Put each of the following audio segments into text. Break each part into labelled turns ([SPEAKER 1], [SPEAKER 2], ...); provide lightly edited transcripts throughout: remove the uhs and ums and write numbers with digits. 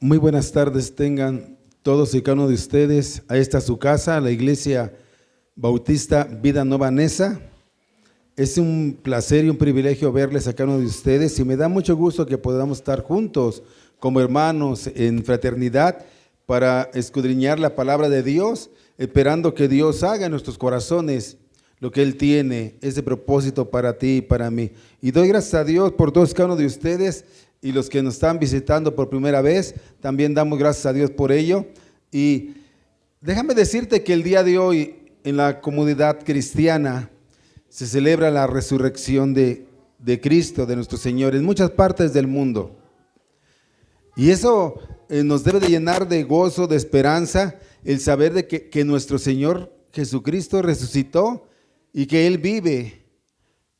[SPEAKER 1] Muy buenas tardes tengan todos y cada uno de ustedes a esta su casa, la Iglesia Bautista Vida Nueva Neza. Es un placer y un privilegio verles a cada uno de ustedes y me da mucho gusto que podamos estar juntos como hermanos en fraternidad para escudriñar la palabra de Dios, esperando que Dios haga en nuestros corazones lo que Él tiene, ese propósito para ti y para mí. Y doy gracias a Dios por todos cada uno de ustedes y los que nos están visitando por primera vez, también damos gracias a Dios por ello. Y déjame decirte que el día de hoy en la comunidad cristiana se celebra la resurrección de Cristo, de nuestro Señor, en muchas partes del mundo. Y eso nos debe de llenar de gozo, de esperanza, el saber de que nuestro Señor Jesucristo resucitó y que Él vive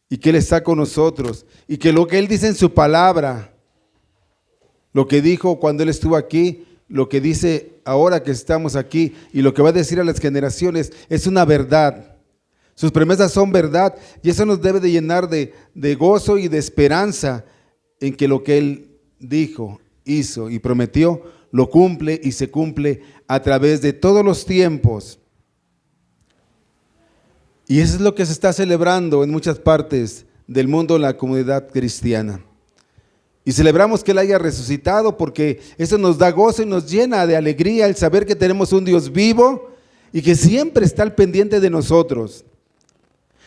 [SPEAKER 1] y que Él está con nosotros y que lo que Él dice en su palabra, lo que dijo cuando Él estuvo aquí, lo que dice ahora que estamos aquí y lo que va a decir a las generaciones es una verdad. Sus promesas son verdad y eso nos debe de llenar de gozo y de esperanza en que lo que Él dijo, hizo y prometió, lo cumple y se cumple a través de todos los tiempos. Y eso es lo que se está celebrando en muchas partes del mundo en la comunidad cristiana. Y celebramos que Él haya resucitado porque eso nos da gozo y nos llena de alegría el saber que tenemos un Dios vivo y que siempre está al pendiente de nosotros.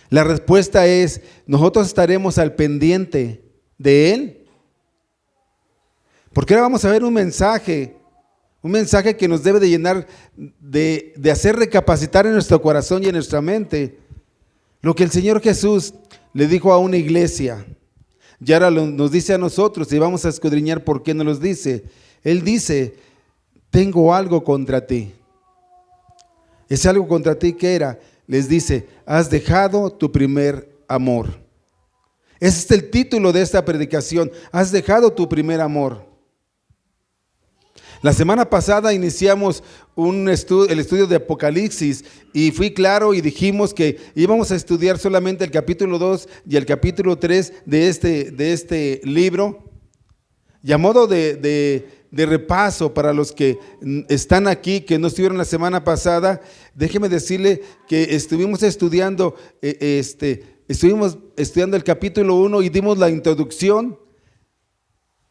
[SPEAKER 1] La respuesta es, nosotros estaremos al pendiente de Él. Porque ahora vamos a ver un mensaje que nos debe de llenar, de hacer recapacitar en nuestro corazón y en nuestra mente lo que el Señor Jesús le dijo a una iglesia. Y ahora nos dice a nosotros y vamos a escudriñar por qué nos los dice. Él dice, tengo algo contra ti. Ese algo contra ti, ¿qué era? Les dice, has dejado tu primer amor. Ese es el título de esta predicación, has dejado tu primer amor. La semana pasada iniciamos el estudio de Apocalipsis y fui claro y dijimos que íbamos a estudiar solamente el capítulo 2 y el capítulo 3 de este libro. Y a modo de repaso para los que están aquí, que no estuvieron la semana pasada, déjeme decirle que estuvimos estudiando el capítulo 1 y dimos la introducción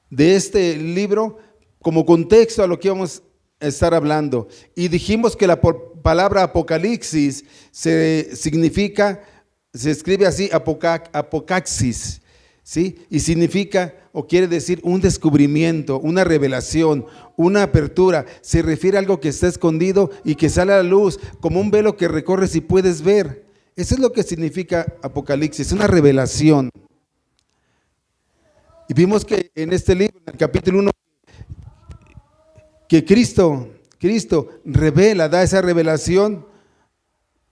[SPEAKER 1] de este libro como contexto a lo que vamos a estar hablando. Y dijimos que la palabra Apocalipsis se escribe así, apocaxis, ¿sí? Y significa o quiere decir un descubrimiento, una revelación, una apertura. Se refiere a algo que está escondido y que sale a la luz, como un velo que recorres y puedes ver. Eso es lo que significa Apocalipsis, una revelación. Y vimos que en este libro, en el capítulo 1, que Cristo revela, da esa revelación,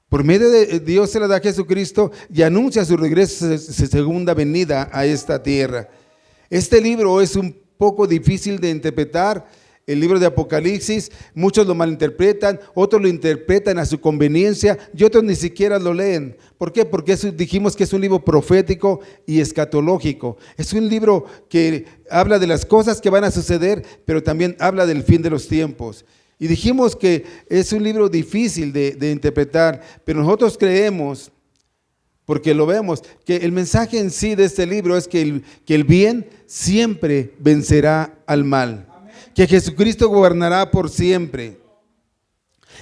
[SPEAKER 1] por medio de Dios se la da a Jesucristo y anuncia su regreso, su segunda venida a esta tierra. Este libro es un poco difícil de interpretar, el libro de Apocalipsis, muchos lo malinterpretan, otros lo interpretan a su conveniencia y otros ni siquiera lo leen. ¿Por qué? Porque dijimos que es un libro profético y escatológico. Es un libro que habla de las cosas que van a suceder, pero también habla del fin de los tiempos. Y dijimos que es un libro difícil de interpretar, pero nosotros creemos, porque lo vemos, que el mensaje en sí de este libro es que el bien siempre vencerá al mal. Que Jesucristo gobernará por siempre.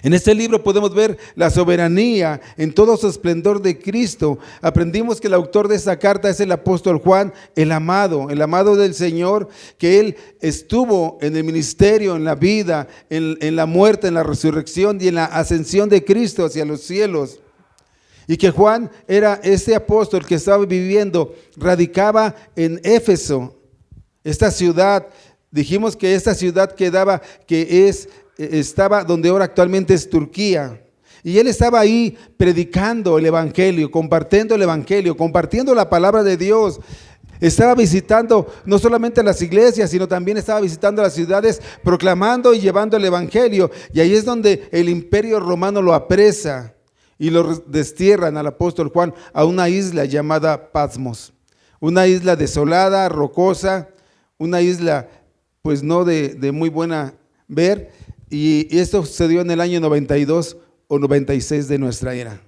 [SPEAKER 1] En este libro podemos ver la soberanía en todo su esplendor de Cristo. Aprendimos que el autor de esta carta es el apóstol Juan, el amado del Señor, que él estuvo en el ministerio, en la vida, en la muerte, en la resurrección y en la ascensión de Cristo hacia los cielos. Y que Juan era este apóstol que estaba viviendo, radicaba en Éfeso, esta ciudad. Dijimos que esta ciudad estaba donde ahora actualmente es Turquía. Y él estaba ahí predicando el evangelio, compartiendo el evangelio, compartiendo la palabra de Dios. Estaba visitando no solamente las iglesias, sino también estaba visitando las ciudades, proclamando y llevando el evangelio. Y ahí es donde el imperio romano lo apresa y lo destierran al apóstol Juan a una isla llamada Patmos. Una isla desolada, rocosa, una isla pues no de muy buena ver, y esto sucedió en el año 92 o 96 de nuestra era.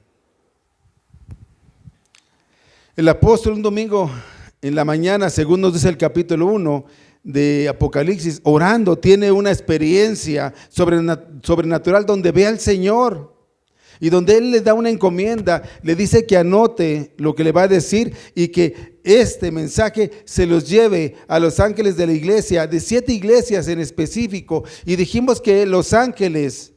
[SPEAKER 1] El apóstol un domingo en la mañana, según nos dice el capítulo 1 de Apocalipsis, orando, tiene una experiencia sobrenatural donde ve al Señor y donde Él le da una encomienda, le dice que anote lo que le va a decir y que este mensaje se los lleve a los ángeles de la iglesia, de 7 iglesias en específico. Y dijimos que los ángeles,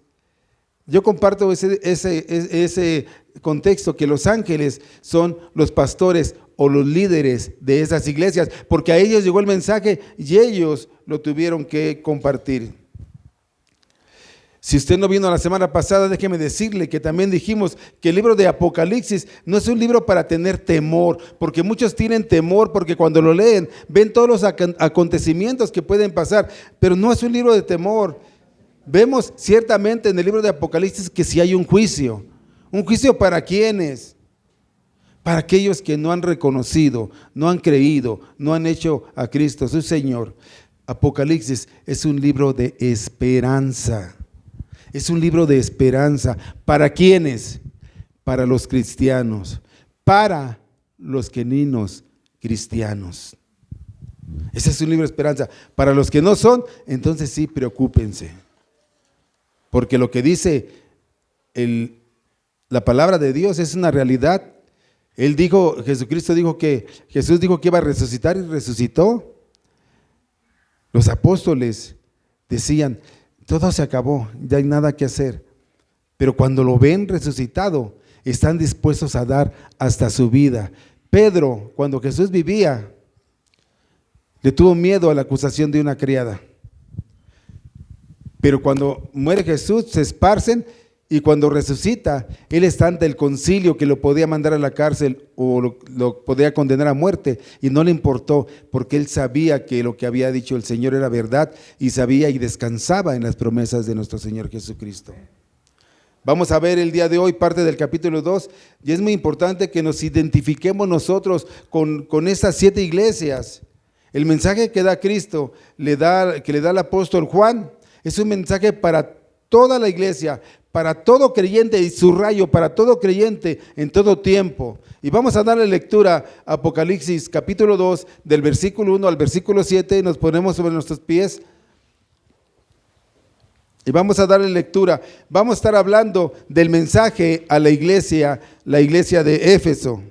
[SPEAKER 1] yo comparto ese contexto, que los ángeles son los pastores o los líderes de esas iglesias, porque a ellos llegó el mensaje y ellos lo tuvieron que compartir. Si usted no vino la semana pasada, déjeme decirle que también dijimos que el libro de Apocalipsis no es un libro para tener temor, porque muchos tienen temor porque cuando lo leen ven todos los acontecimientos que pueden pasar, pero no es un libro de temor. Vemos ciertamente en el libro de Apocalipsis que sí hay un juicio para quienes, para aquellos que no han reconocido, no han creído, no han hecho a Cristo su Señor. Apocalipsis es un libro de esperanza. Es un libro de esperanza. ¿Para quiénes? Para los cristianos, para los genuinos cristianos. Ese es un libro de esperanza. Para los que no son, entonces sí, preocúpense. Porque lo que dice la palabra de Dios es una realidad. Jesucristo dijo que Jesús dijo que iba a resucitar y resucitó. Los apóstoles decían: todo se acabó, ya hay nada que hacer. Pero cuando lo ven resucitado, están dispuestos a dar hasta su vida. Pedro, cuando Jesús vivía, le tuvo miedo a la acusación de una criada. Pero cuando muere Jesús, se esparcen, y cuando resucita, él está ante el concilio que lo podía mandar a la cárcel o lo podía condenar a muerte, y no le importó, porque él sabía que lo que había dicho el Señor era verdad, y sabía y descansaba en las promesas de nuestro Señor Jesucristo. Vamos a ver el día de hoy parte del capítulo 2, y es muy importante que nos identifiquemos nosotros con estas 7 iglesias. El mensaje que da Cristo, que le da el apóstol Juan, es un mensaje para toda la iglesia, para todo creyente, y subrayo, para todo creyente en todo tiempo. Y vamos a darle lectura a Apocalipsis capítulo 2, del versículo 1 al versículo 7, nos ponemos sobre nuestros pies y vamos a darle lectura. Vamos a estar hablando del mensaje a la iglesia de Éfeso.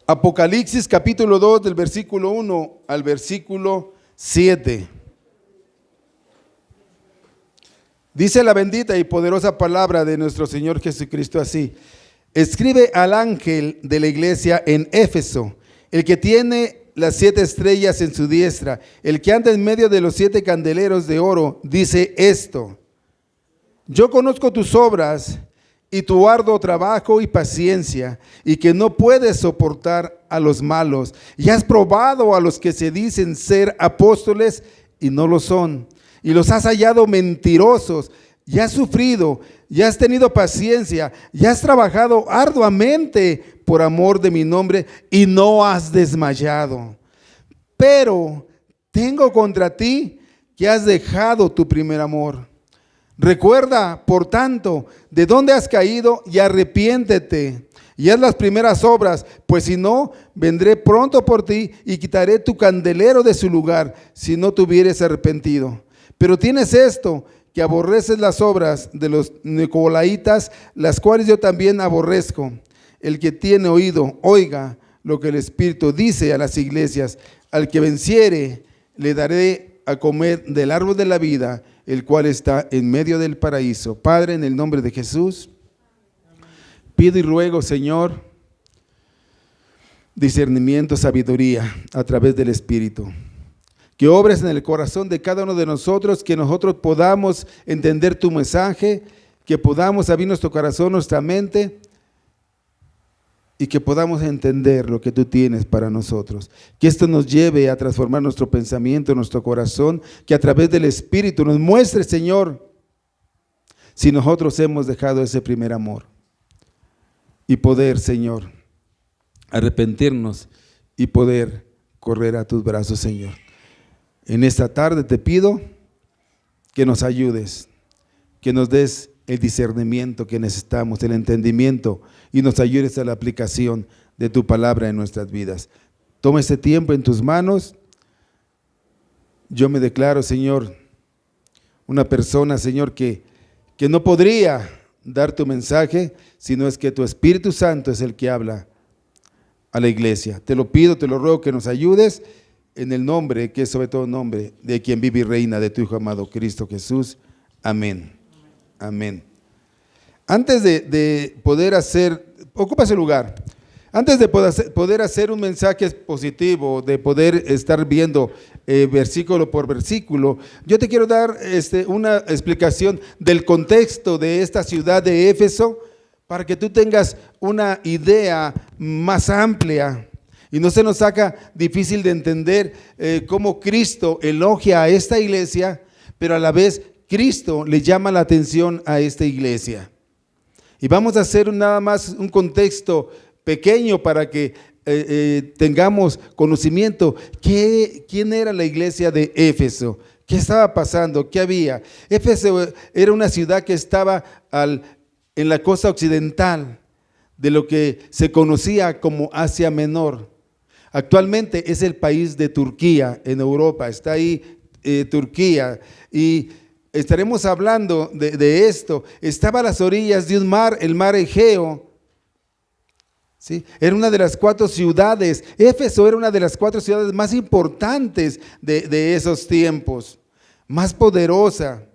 [SPEAKER 1] Apocalipsis capítulo 2, del versículo 1 al versículo 7. Dice la bendita y poderosa palabra de nuestro Señor Jesucristo así: escribe al ángel de la iglesia en Éfeso, el que tiene las 7 estrellas en su diestra, el que anda en medio de los 7 candeleros de oro, dice esto: yo conozco tus obras y tu arduo trabajo y paciencia, y que no puedes soportar a los malos, y has probado a los que se dicen ser apóstoles y no lo son, y los has hallado mentirosos, y has sufrido, y has tenido paciencia, y has trabajado arduamente por amor de mi nombre, y no has desmayado. Pero tengo contra ti que has dejado tu primer amor. Recuerda, por tanto, de dónde has caído y arrepiéntete y haz las primeras obras, pues si no, vendré pronto por ti y quitaré tu candelero de su lugar, si no te hubieres arrepentido. Pero tienes esto, que aborreces las obras de los nicolaitas, las cuales yo también aborrezco. El que tiene oído, oiga lo que el Espíritu dice a las iglesias. Al que venciere, le daré a comer del árbol de la vida, el cual está en medio del paraíso. Padre, en el nombre de Jesús, pido y ruego, Señor, discernimiento, sabiduría a través del Espíritu. Que obres en el corazón de cada uno de nosotros, que nosotros podamos entender tu mensaje, que podamos abrir nuestro corazón, nuestra mente, y que podamos entender lo que tú tienes para nosotros. Que esto nos lleve a transformar nuestro pensamiento, nuestro corazón, que a través del Espíritu nos muestre, Señor, si nosotros hemos dejado ese primer amor. Y poder, Señor, arrepentirnos y poder correr a tus brazos, Señor. En esta tarde te pido que nos ayudes, que nos des el discernimiento que necesitamos, el entendimiento, y nos ayudes a la aplicación de tu palabra en nuestras vidas. Toma este tiempo en tus manos. Yo me declaro, Señor, una persona, Señor, que no podría dar tu mensaje, sino es que tu Espíritu Santo es el que habla a la iglesia. Te lo pido, te lo ruego que nos ayudes en el nombre, que es sobre todo nombre, de quien vive y reina, de tu Hijo amado Cristo Jesús. Amén. Amén. Antes de poder hacer, ocupa ese lugar. Antes de poder hacer un mensaje positivo, de poder estar viendo versículo por versículo, yo te quiero dar una explicación del contexto de esta ciudad de Éfeso, para que tú tengas una idea más amplia y no se nos haga difícil de entender cómo Cristo elogia a esta iglesia, pero a la vez Cristo le llama la atención a esta iglesia. Y vamos a hacer nada más un contexto pequeño para que tengamos conocimiento. ¿Quién era la iglesia de Éfeso? ¿Qué estaba pasando? ¿Qué había? Éfeso era una ciudad que estaba en la costa occidental de lo que se conocía como Asia Menor. Actualmente es el país de Turquía en Europa, está ahí Turquía, y estaremos hablando de esto. Estaba a las orillas de un mar, el mar Egeo. ¿Sí? Era una de las 4 ciudades, Éfeso era una de las 4 ciudades más importantes de esos tiempos, más poderosa,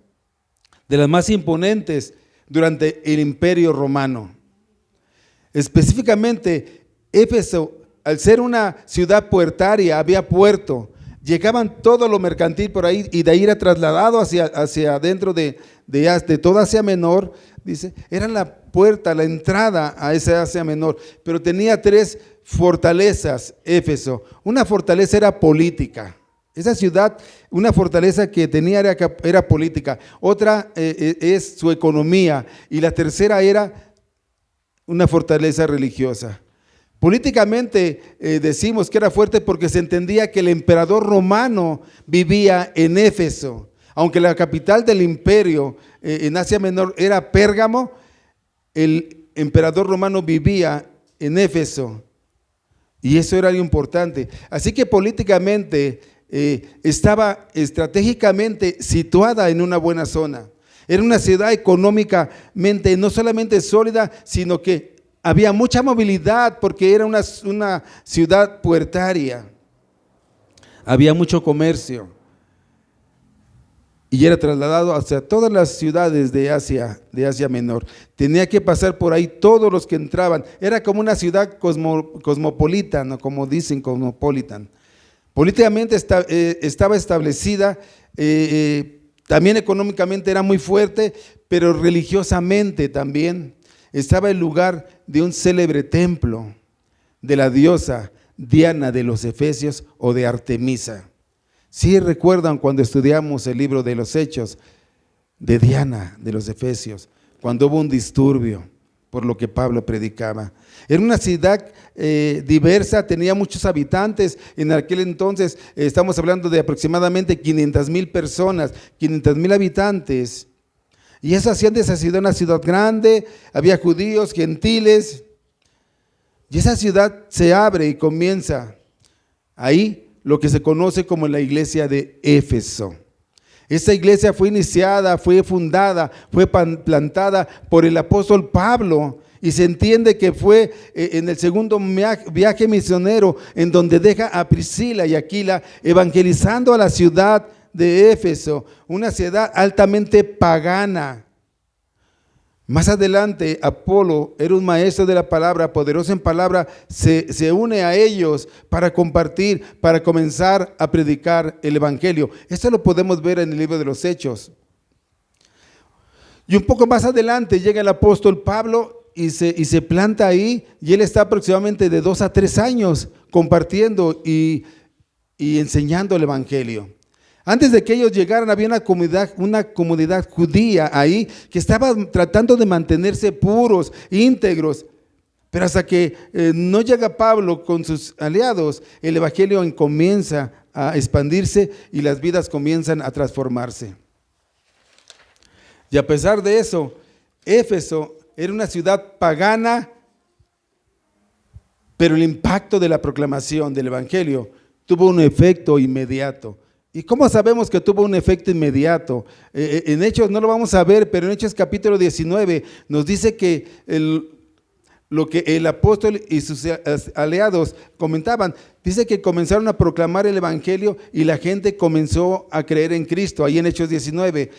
[SPEAKER 1] de las más imponentes durante el Imperio Romano. Específicamente, Éfeso, al ser una ciudad puertaria, había puerto, llegaban todo lo mercantil por ahí y de ahí era trasladado hacia adentro de toda Asia Menor. Dice, era la puerta, la entrada a esa Asia Menor, pero tenía 3 fortalezas, Éfeso. Una fortaleza era política. Esa ciudad, una fortaleza que tenía era política. Otra es su economía, y la tercera era una fortaleza religiosa. Políticamente decimos que era fuerte porque se entendía que el emperador romano vivía en Éfeso. Aunque la capital del imperio en Asia Menor era Pérgamo, el emperador romano vivía en Éfeso, y eso era algo importante. Así que políticamente estaba estratégicamente situada en una buena zona. Era una ciudad económicamente no solamente sólida, sino que había mucha movilidad porque era una ciudad puertaria. Había mucho comercio y era trasladado hacia todas las ciudades de Asia Menor. Tenía que pasar por ahí todos los que entraban. Era como una ciudad cosmopolita, ¿no? Como dicen, cosmopolitan. Políticamente estaba establecida, también económicamente era muy fuerte, pero religiosamente también estaba el lugar de un célebre templo de la diosa Diana de los Efesios o de Artemisa. Sí recuerdan cuando estudiamos el libro de los Hechos de Diana de los Efesios, cuando hubo un disturbio por lo que Pablo predicaba. Era una ciudad diversa, tenía muchos habitantes. En aquel entonces estamos hablando de aproximadamente 500,000 personas, 500,000 habitantes. Y eso hacían de esa ciudad una ciudad grande, había judíos, gentiles. Y esa ciudad se abre y comienza ahí lo que se conoce como la iglesia de Éfeso. Esta iglesia fue iniciada, fue fundada, fue plantada por el apóstol Pablo, y se entiende que fue en el segundo viaje misionero en donde deja a Priscila y Aquila evangelizando a la ciudad de Éfeso, una ciudad altamente pagana. Más adelante, Apolo era un maestro de la palabra, poderoso en palabra, se une a ellos para compartir, para comenzar a predicar el evangelio. Esto lo podemos ver en el libro de los Hechos. Y un poco más adelante llega el apóstol Pablo y se planta ahí, y él está aproximadamente de 2 a 3 años compartiendo y enseñando el evangelio. Antes de que ellos llegaran había una comunidad judía ahí que estaba tratando de mantenerse puros, íntegros, Pero hasta que no llega Pablo con sus aliados, el evangelio comienza a expandirse y las vidas comienzan a transformarse. Y a pesar de eso, Éfeso era una ciudad pagana, pero el impacto de la proclamación del evangelio tuvo un efecto inmediato. ¿Y cómo sabemos que tuvo un efecto inmediato? En Hechos no lo vamos a ver, pero en Hechos capítulo 19 nos dice que lo que el apóstol y sus aliados comentaban, dice que comenzaron a proclamar el evangelio y la gente comenzó a creer en Cristo. Ahí en Hechos 19,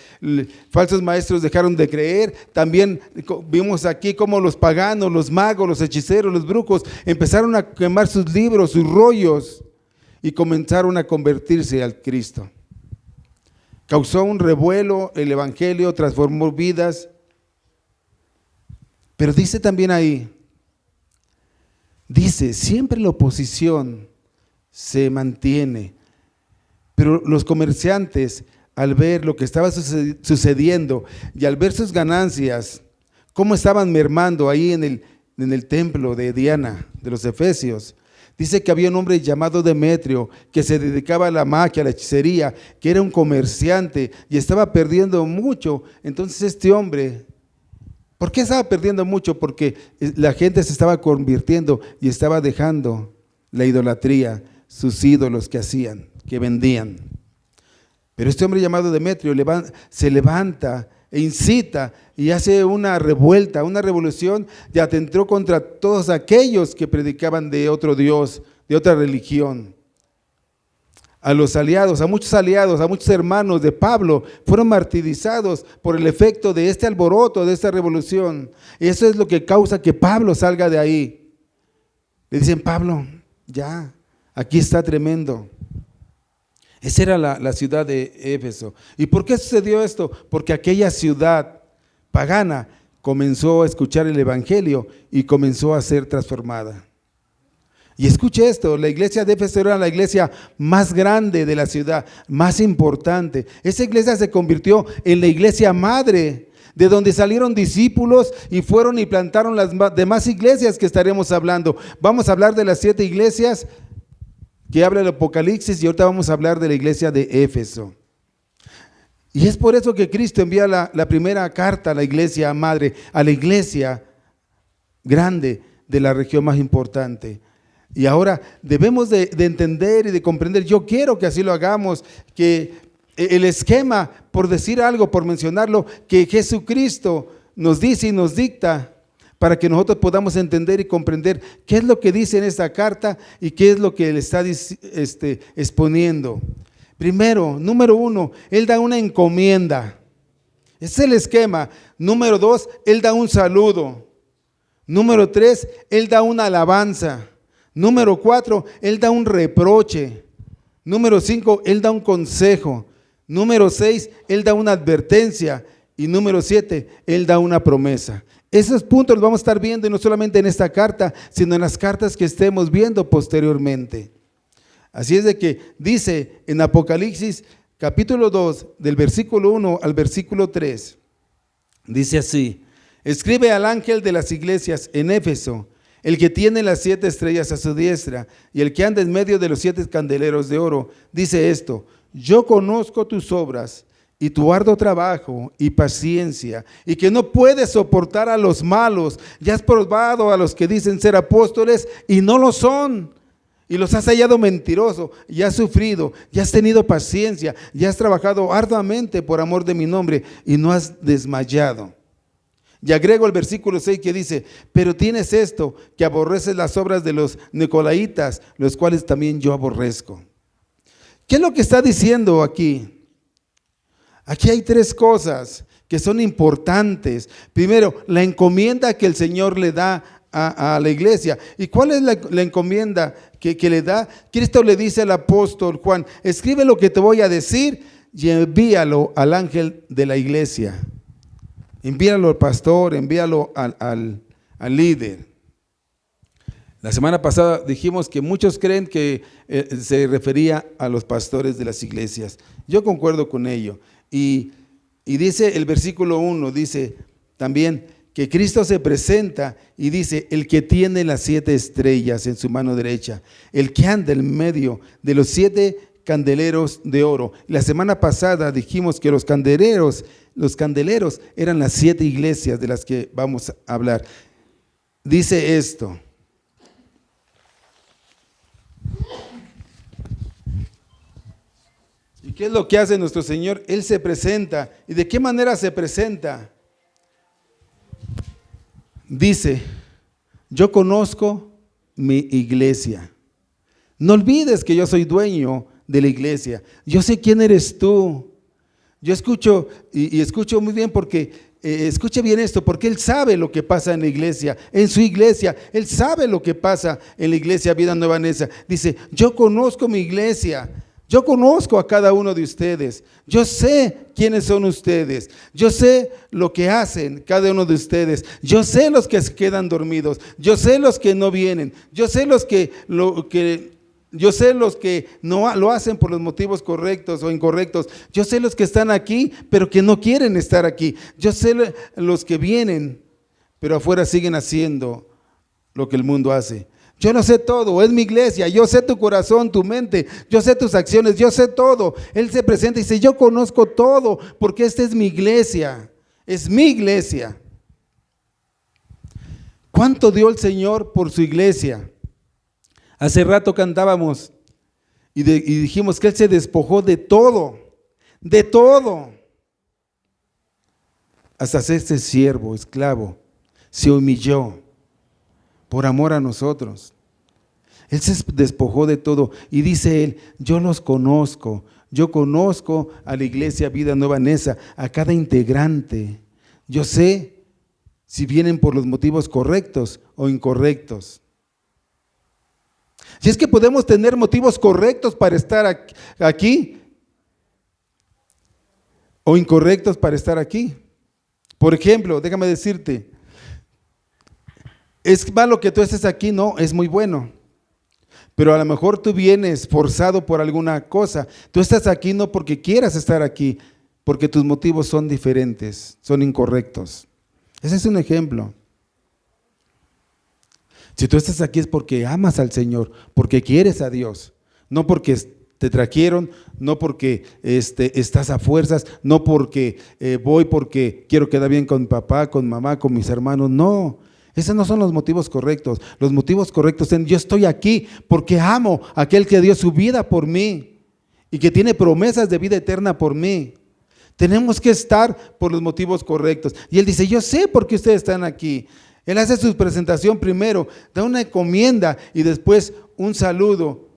[SPEAKER 1] falsos maestros dejaron de creer. También vimos aquí cómo los paganos, los magos, los hechiceros, los brujos empezaron a quemar sus libros, sus rollos, y comenzaron a convertirse al Cristo. Causó un revuelo el evangelio, transformó vidas. Pero dice también ahí, dice, siempre la oposición se mantiene, pero los comerciantes, al ver lo que estaba sucediendo y al ver sus ganancias, cómo estaban mermando ahí en el templo de Diana, de los Efesios, dice que había un hombre llamado Demetrio que se dedicaba a la magia, a la hechicería, que era un comerciante y estaba perdiendo mucho. Entonces este hombre, ¿por qué estaba perdiendo mucho? Porque la gente se estaba convirtiendo y estaba dejando la idolatría, sus ídolos que hacían, que vendían. Pero este hombre llamado Demetrio se levanta e incita y hace una revuelta, una revolución, y atentó contra todos aquellos que predicaban de otro Dios, de otra religión. A los aliados, a muchos hermanos de Pablo fueron martirizados por el efecto de este alboroto, de esta revolución. Y eso es lo que causa que Pablo salga de ahí. Le dicen, Pablo, ya, aquí está tremendo. Esa era la ciudad de Éfeso. ¿Y por qué sucedió esto? Porque aquella ciudad pagana comenzó a escuchar el evangelio y comenzó a ser transformada. Y escuche esto, la iglesia de Éfeso era la iglesia más grande de la ciudad, más importante. Esa iglesia se convirtió en la iglesia madre, de donde salieron discípulos y fueron y plantaron las demás iglesias que estaremos hablando. Vamos a hablar de las 7 iglesias que habla el Apocalipsis y ahorita vamos a hablar de la iglesia de Éfeso. Y es por eso que Cristo envía la primera carta a la iglesia madre, a la iglesia grande de la región más importante. Y ahora debemos de entender y de comprender, yo quiero que así lo hagamos, que el esquema, por decir algo, por mencionarlo, que Jesucristo nos dice y nos dicta, para que nosotros podamos entender y comprender qué es lo que dice en esta carta y qué es lo que él está exponiendo. Primero, número 1, él da una encomienda. Ese es el esquema. Número 2, él da un saludo. Número 3, él da una alabanza. Número 4, él da un reproche. Número 5, él da un consejo. Número 6, él da una advertencia. Y número 7, él da una promesa. Esos puntos los vamos a estar viendo y no solamente en esta carta, sino en las cartas que estemos viendo posteriormente. Así es de que dice en Apocalipsis capítulo 2, del versículo 1 al versículo 3, dice así: escribe al ángel de las iglesias en Éfeso, el que tiene las 7 estrellas a su diestra y el que anda en medio de los 7 candeleros de oro, dice esto: yo conozco tus obras y tu arduo trabajo y paciencia, y que no puedes soportar a los malos, y has probado a los que dicen ser apóstoles y no lo son, y los has hallado mentiroso, y has sufrido, y has tenido paciencia, y has trabajado arduamente por amor de mi nombre, y no has desmayado. Y agrego el versículo 6 que dice: pero tienes esto, que aborreces las obras de los nicolaitas, los cuales también yo aborrezco. ¿Qué es lo que está diciendo aquí? Aquí hay 3 cosas que son importantes. Primero, la encomienda que el Señor le da a la iglesia. ¿Y cuál es la encomienda que le da? Cristo le dice al apóstol Juan: escribe lo que te voy a decir y envíalo al ángel de la iglesia. Envíalo al pastor, envíalo al líder. La semana pasada dijimos que muchos creen que se refería a los pastores de las iglesias. Yo concuerdo con ello. Y dice el versículo 1, dice también que Cristo se presenta y dice, el que tiene las 7 estrellas en su mano derecha, el que anda en medio de los 7 candeleros de oro. La semana pasada dijimos que los candeleros eran las 7 iglesias de las que vamos a hablar. Dice esto. ¿Y qué es lo que hace nuestro Señor? Él se presenta. ¿Y de qué manera se presenta? Dice, yo conozco mi iglesia. No olvides que yo soy dueño de la iglesia. Yo sé quién eres tú. Yo escucho y escucho muy bien porque, escuche bien esto, porque Él sabe lo que pasa en la iglesia, en su iglesia. Él sabe lo que pasa en la iglesia Vida Nueva Neza. Dice, yo conozco mi iglesia. Yo conozco a cada uno de ustedes. Yo sé quiénes son ustedes. Yo sé lo que hacen cada uno de ustedes. Yo sé los que se quedan dormidos. Yo sé los que no vienen. Yo sé los que no lo hacen por los motivos correctos o incorrectos. Yo sé los que están aquí, pero que no quieren estar aquí. Yo sé los que vienen, pero afuera siguen haciendo lo que el mundo hace. Yo lo sé todo, es mi iglesia, yo sé tu corazón, tu mente, yo sé tus acciones, yo sé todo. Él se presenta y dice, yo conozco todo, porque esta es mi iglesia, es mi iglesia. ¿Cuánto dio el Señor por su iglesia? Hace rato cantábamos y dijimos que Él se despojó de todo, hasta hacerse siervo, esclavo, se humilló por amor a nosotros. Él se despojó de todo y dice Él, yo los conozco, yo conozco a la iglesia Vida Nueva Neza, a cada integrante. Yo sé si vienen por los motivos correctos o incorrectos. Si es que podemos tener motivos correctos para estar aquí o incorrectos para estar aquí. Por ejemplo, déjame decirte, ¿es malo que tú estés aquí? No, es muy bueno. Pero a lo mejor tú vienes forzado por alguna cosa. Tú estás aquí no porque quieras estar aquí, porque tus motivos son diferentes, son incorrectos. Ese es un ejemplo. Si tú estás aquí es porque amas al Señor, porque quieres a Dios, no porque te trajeron, no porque estás a fuerzas, no porque voy porque quiero quedar bien con mi papá, con mamá, con mis hermanos, no. Esos no son los motivos correctos. Los motivos correctos son, yo estoy aquí porque amo a aquel que dio su vida por mí y que tiene promesas de vida eterna por mí. Tenemos que estar por los motivos correctos. Y Él dice, yo sé por qué ustedes están aquí. Él hace su presentación primero, da una encomienda y después un saludo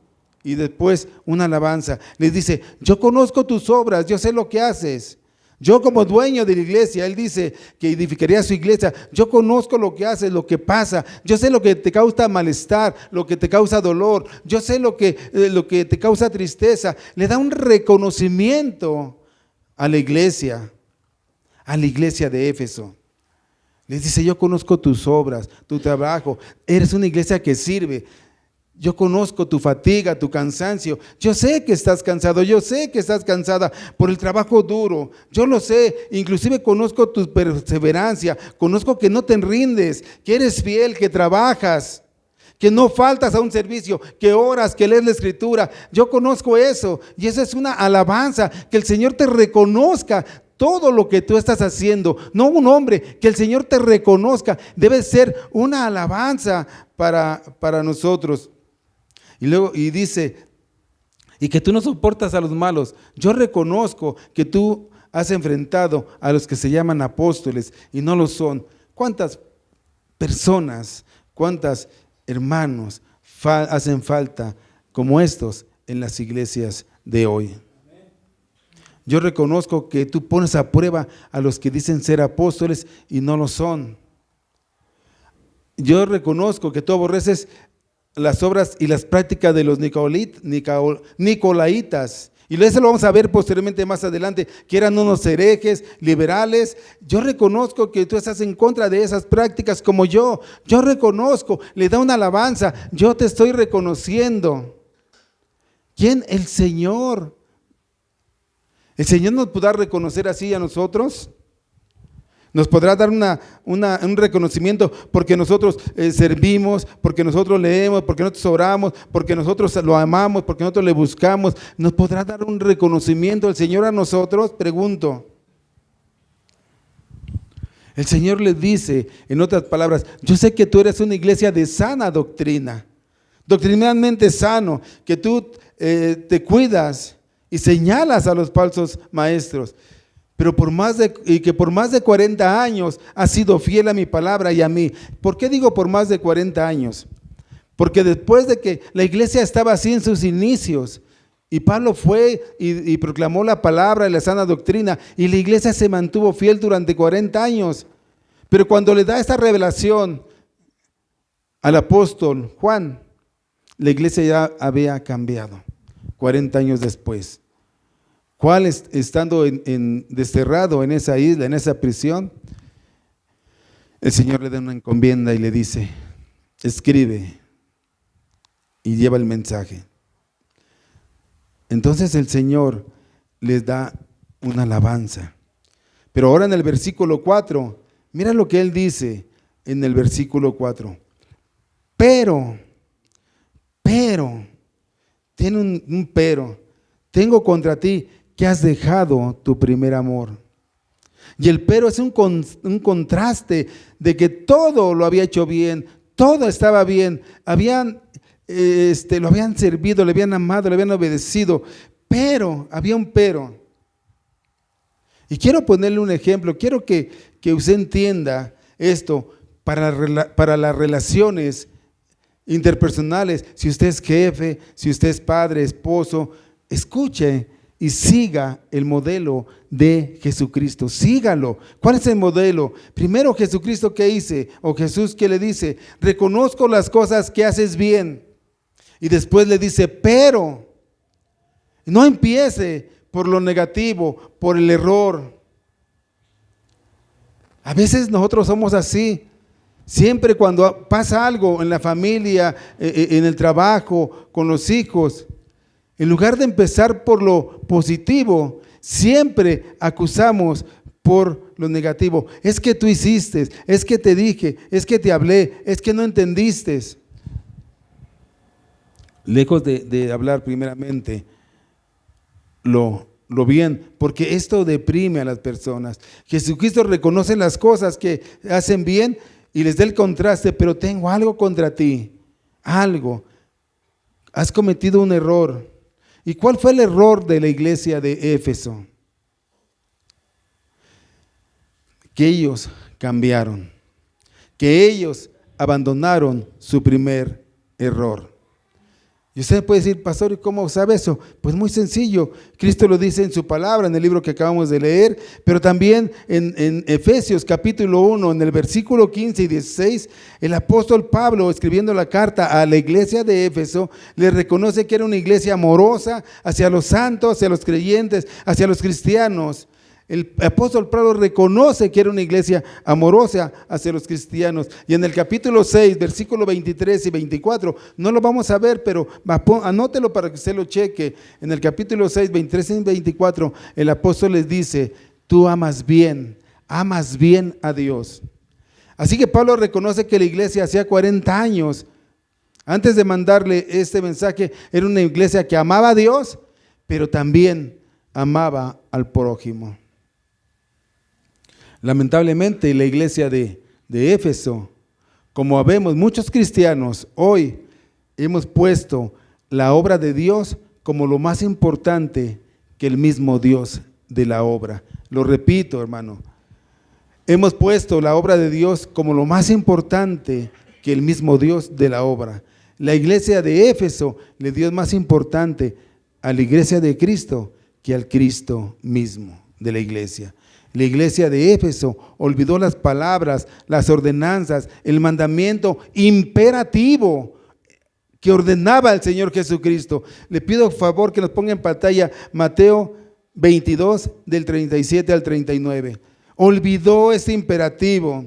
[SPEAKER 1] y después una alabanza. Les dice, yo conozco tus obras, yo sé lo que haces. Yo como dueño de la iglesia, Él dice que edificaría su iglesia, yo conozco lo que haces, lo que pasa, yo sé lo que te causa malestar, lo que te causa dolor, yo sé lo que te causa tristeza. Le da un reconocimiento a la iglesia de Éfeso. Les dice, yo conozco tus obras, tu trabajo, eres una iglesia que sirve. Yo conozco tu fatiga, tu cansancio. Yo sé que estás cansado, yo sé que estás cansada por el trabajo duro. Yo lo sé, inclusive conozco tu perseverancia, conozco que no te rindes, que eres fiel, que trabajas, que no faltas a un servicio, que oras, que lees la escritura. Yo conozco eso y esa es una alabanza, que el Señor te reconozca todo lo que tú estás haciendo. No un hombre, que el Señor te reconozca. Debe ser una alabanza para nosotros. Y luego dice, y que tú no soportas a los malos. Yo reconozco que tú has enfrentado a los que se llaman apóstoles y no lo son. ¿Cuántas personas, cuántos hermanos hacen falta como estos en las iglesias de hoy? Yo reconozco que tú pones a prueba a los que dicen ser apóstoles y no lo son. Yo reconozco que tú aborreces las obras y las prácticas de los nicolaitas. Y eso lo vamos a ver posteriormente más adelante, que eran unos herejes, liberales. Yo reconozco que tú estás en contra de esas prácticas como yo. Yo reconozco, le da una alabanza, yo te estoy reconociendo. ¿Quién? El Señor. ¿El Señor nos podrá reconocer así a nosotros? Nos podrá dar un reconocimiento porque nosotros servimos, porque nosotros leemos, porque nosotros oramos, porque nosotros lo amamos, porque nosotros le buscamos. ¿Nos podrá dar un reconocimiento el Señor a nosotros? Pregunto. El Señor les dice, en otras palabras, yo sé que tú eres una iglesia de sana doctrina, doctrinalmente sano, que tú te cuidas y señalas a los falsos maestros. Pero por más de 40 años has sido fiel a mi palabra y a mí. ¿Por qué digo por más de 40 años? Porque después de que la iglesia estaba así en sus inicios, y Pablo fue y proclamó la palabra y la sana doctrina, y la iglesia se mantuvo fiel durante 40 años. Pero cuando le da esta revelación al apóstol Juan, la iglesia ya había cambiado 40 años después. ¿Cuál estando desterrado en esa isla, en esa prisión? El Señor le da una encomienda y le dice, escribe y lleva el mensaje. Entonces el Señor les da una alabanza. Pero ahora en el versículo 4, mira lo que Él dice en el versículo 4. Pero, tiene un pero, tengo contra ti que has dejado tu primer amor. Y el pero es un contraste de que todo lo había hecho bien, todo estaba bien, lo habían servido, le habían amado, le habían obedecido, pero, había un pero. Y quiero ponerle un ejemplo, quiero que usted entienda esto para las relaciones interpersonales. Si usted es jefe, si usted es padre, esposo, escuche y siga el modelo de Jesucristo, sígalo. ¿Cuál es el modelo? Primero, Jesucristo, ¿qué dice? O Jesús, ¿qué le dice? Reconozco las cosas que haces bien. Y después le dice, pero no empiece por lo negativo, por el error. A veces nosotros somos así. Siempre cuando pasa algo en la familia, en el trabajo, con los hijos, en lugar de empezar por lo positivo, siempre acusamos por lo negativo. Es que tú hiciste, es que te dije, es que te hablé, es que no entendiste. Lejos de hablar primeramente lo bien, porque esto deprime a las personas. Jesucristo reconoce las cosas que hacen bien y les da el contraste, pero tengo algo contra ti, algo. Has cometido un error. ¿Y cuál fue el error de la iglesia de Éfeso? Que ellos cambiaron, que ellos abandonaron su primer error. Y usted puede decir, pastor, ¿y cómo sabe eso? Pues muy sencillo, Cristo lo dice en su palabra, en el libro que acabamos de leer, pero también en Efesios capítulo 1, en el versículo 15 y 16, el apóstol Pablo, escribiendo la carta a la iglesia de Éfeso, le reconoce que era una iglesia amorosa hacia los santos, hacia los creyentes, hacia los cristianos. El apóstol Pablo reconoce que era una iglesia amorosa hacia los cristianos. Y en el capítulo 6, versículo 23 y 24, no lo vamos a ver, pero anótelo para que usted lo cheque. En el capítulo 6, 23 y 24, el apóstol les dice, tú amas bien a Dios. Así que Pablo reconoce que la iglesia hacía 40 años, antes de mandarle este mensaje, era una iglesia que amaba a Dios, pero también amaba al prójimo. Lamentablemente la iglesia de Éfeso, como vemos muchos cristianos hoy, hemos puesto la obra de Dios como lo más importante que el mismo Dios de la obra. Lo repito, hermano, hemos puesto la obra de Dios como lo más importante que el mismo Dios de la obra. La iglesia de Éfeso le dio más importante a la iglesia de Cristo que al Cristo mismo de la iglesia. La iglesia de Éfeso olvidó las palabras, las ordenanzas, el mandamiento imperativo que ordenaba el Señor Jesucristo. Le pido por favor que nos ponga en pantalla Mateo 22 del 37 al 39. Olvidó ese imperativo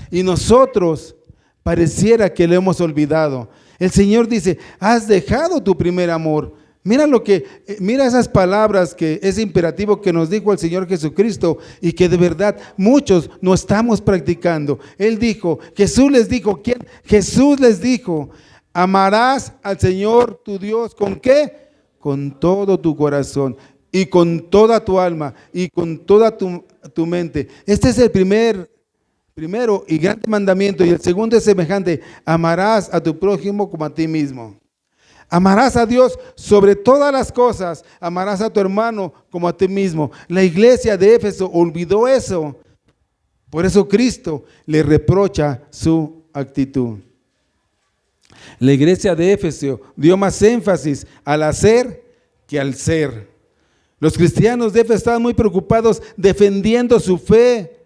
[SPEAKER 1] y nosotros pareciera que lo hemos olvidado. El Señor dice, has dejado tu primer amor. Mira esas palabras que es imperativo que nos dijo el Señor Jesucristo y que de verdad muchos no estamos practicando. Él dijo, Jesús les dijo, ¿quién? Jesús les dijo, amarás al Señor tu Dios, ¿con qué? Con todo tu corazón y con toda tu alma y con toda tu mente. Este es el primero y grande mandamiento, y el segundo es semejante, amarás a tu prójimo como a ti mismo. Amarás a Dios sobre todas las cosas, amarás a tu hermano como a ti mismo. La iglesia de Éfeso olvidó eso. Por eso Cristo le reprocha su actitud. La iglesia de Éfeso dio más énfasis al hacer que al ser. Los cristianos de Éfeso estaban muy preocupados defendiendo su fe,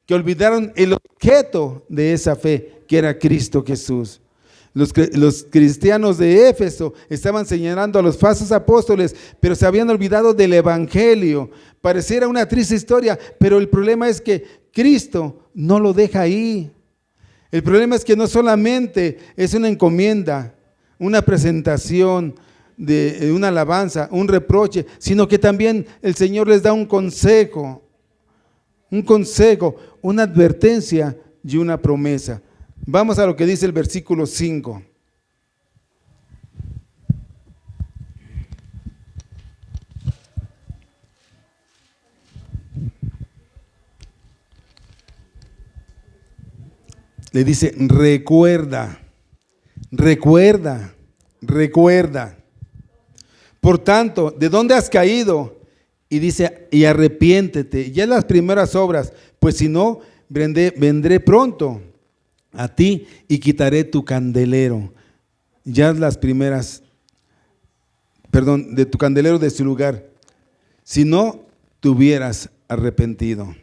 [SPEAKER 1] que olvidaron el objeto de esa fe, que era Cristo Jesús. Los cristianos de Éfeso estaban señalando a los falsos apóstoles, pero se habían olvidado del evangelio. Pareciera una triste historia, pero el problema es que Cristo no lo deja ahí. El problema es que no solamente es una encomienda, una presentación de una alabanza, un reproche, sino que también el Señor les da un consejo, una advertencia y una promesa. Vamos a lo que dice el versículo 5. Le dice, recuerda. Por tanto, ¿de dónde has caído? Y dice, y arrepiéntete, ya en las primeras obras, pues si no, vendré pronto a ti y quitaré tu candelero. Ya las primeras, de tu candelero de su lugar, si no te hubieras arrepentido.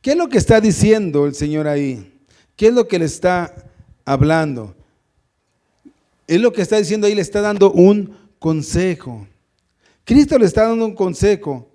[SPEAKER 1] ¿Qué es lo que está diciendo el Señor ahí? ¿Qué es lo que le está hablando? Es lo que está diciendo ahí, le está dando un consejo. Cristo le está dando un consejo.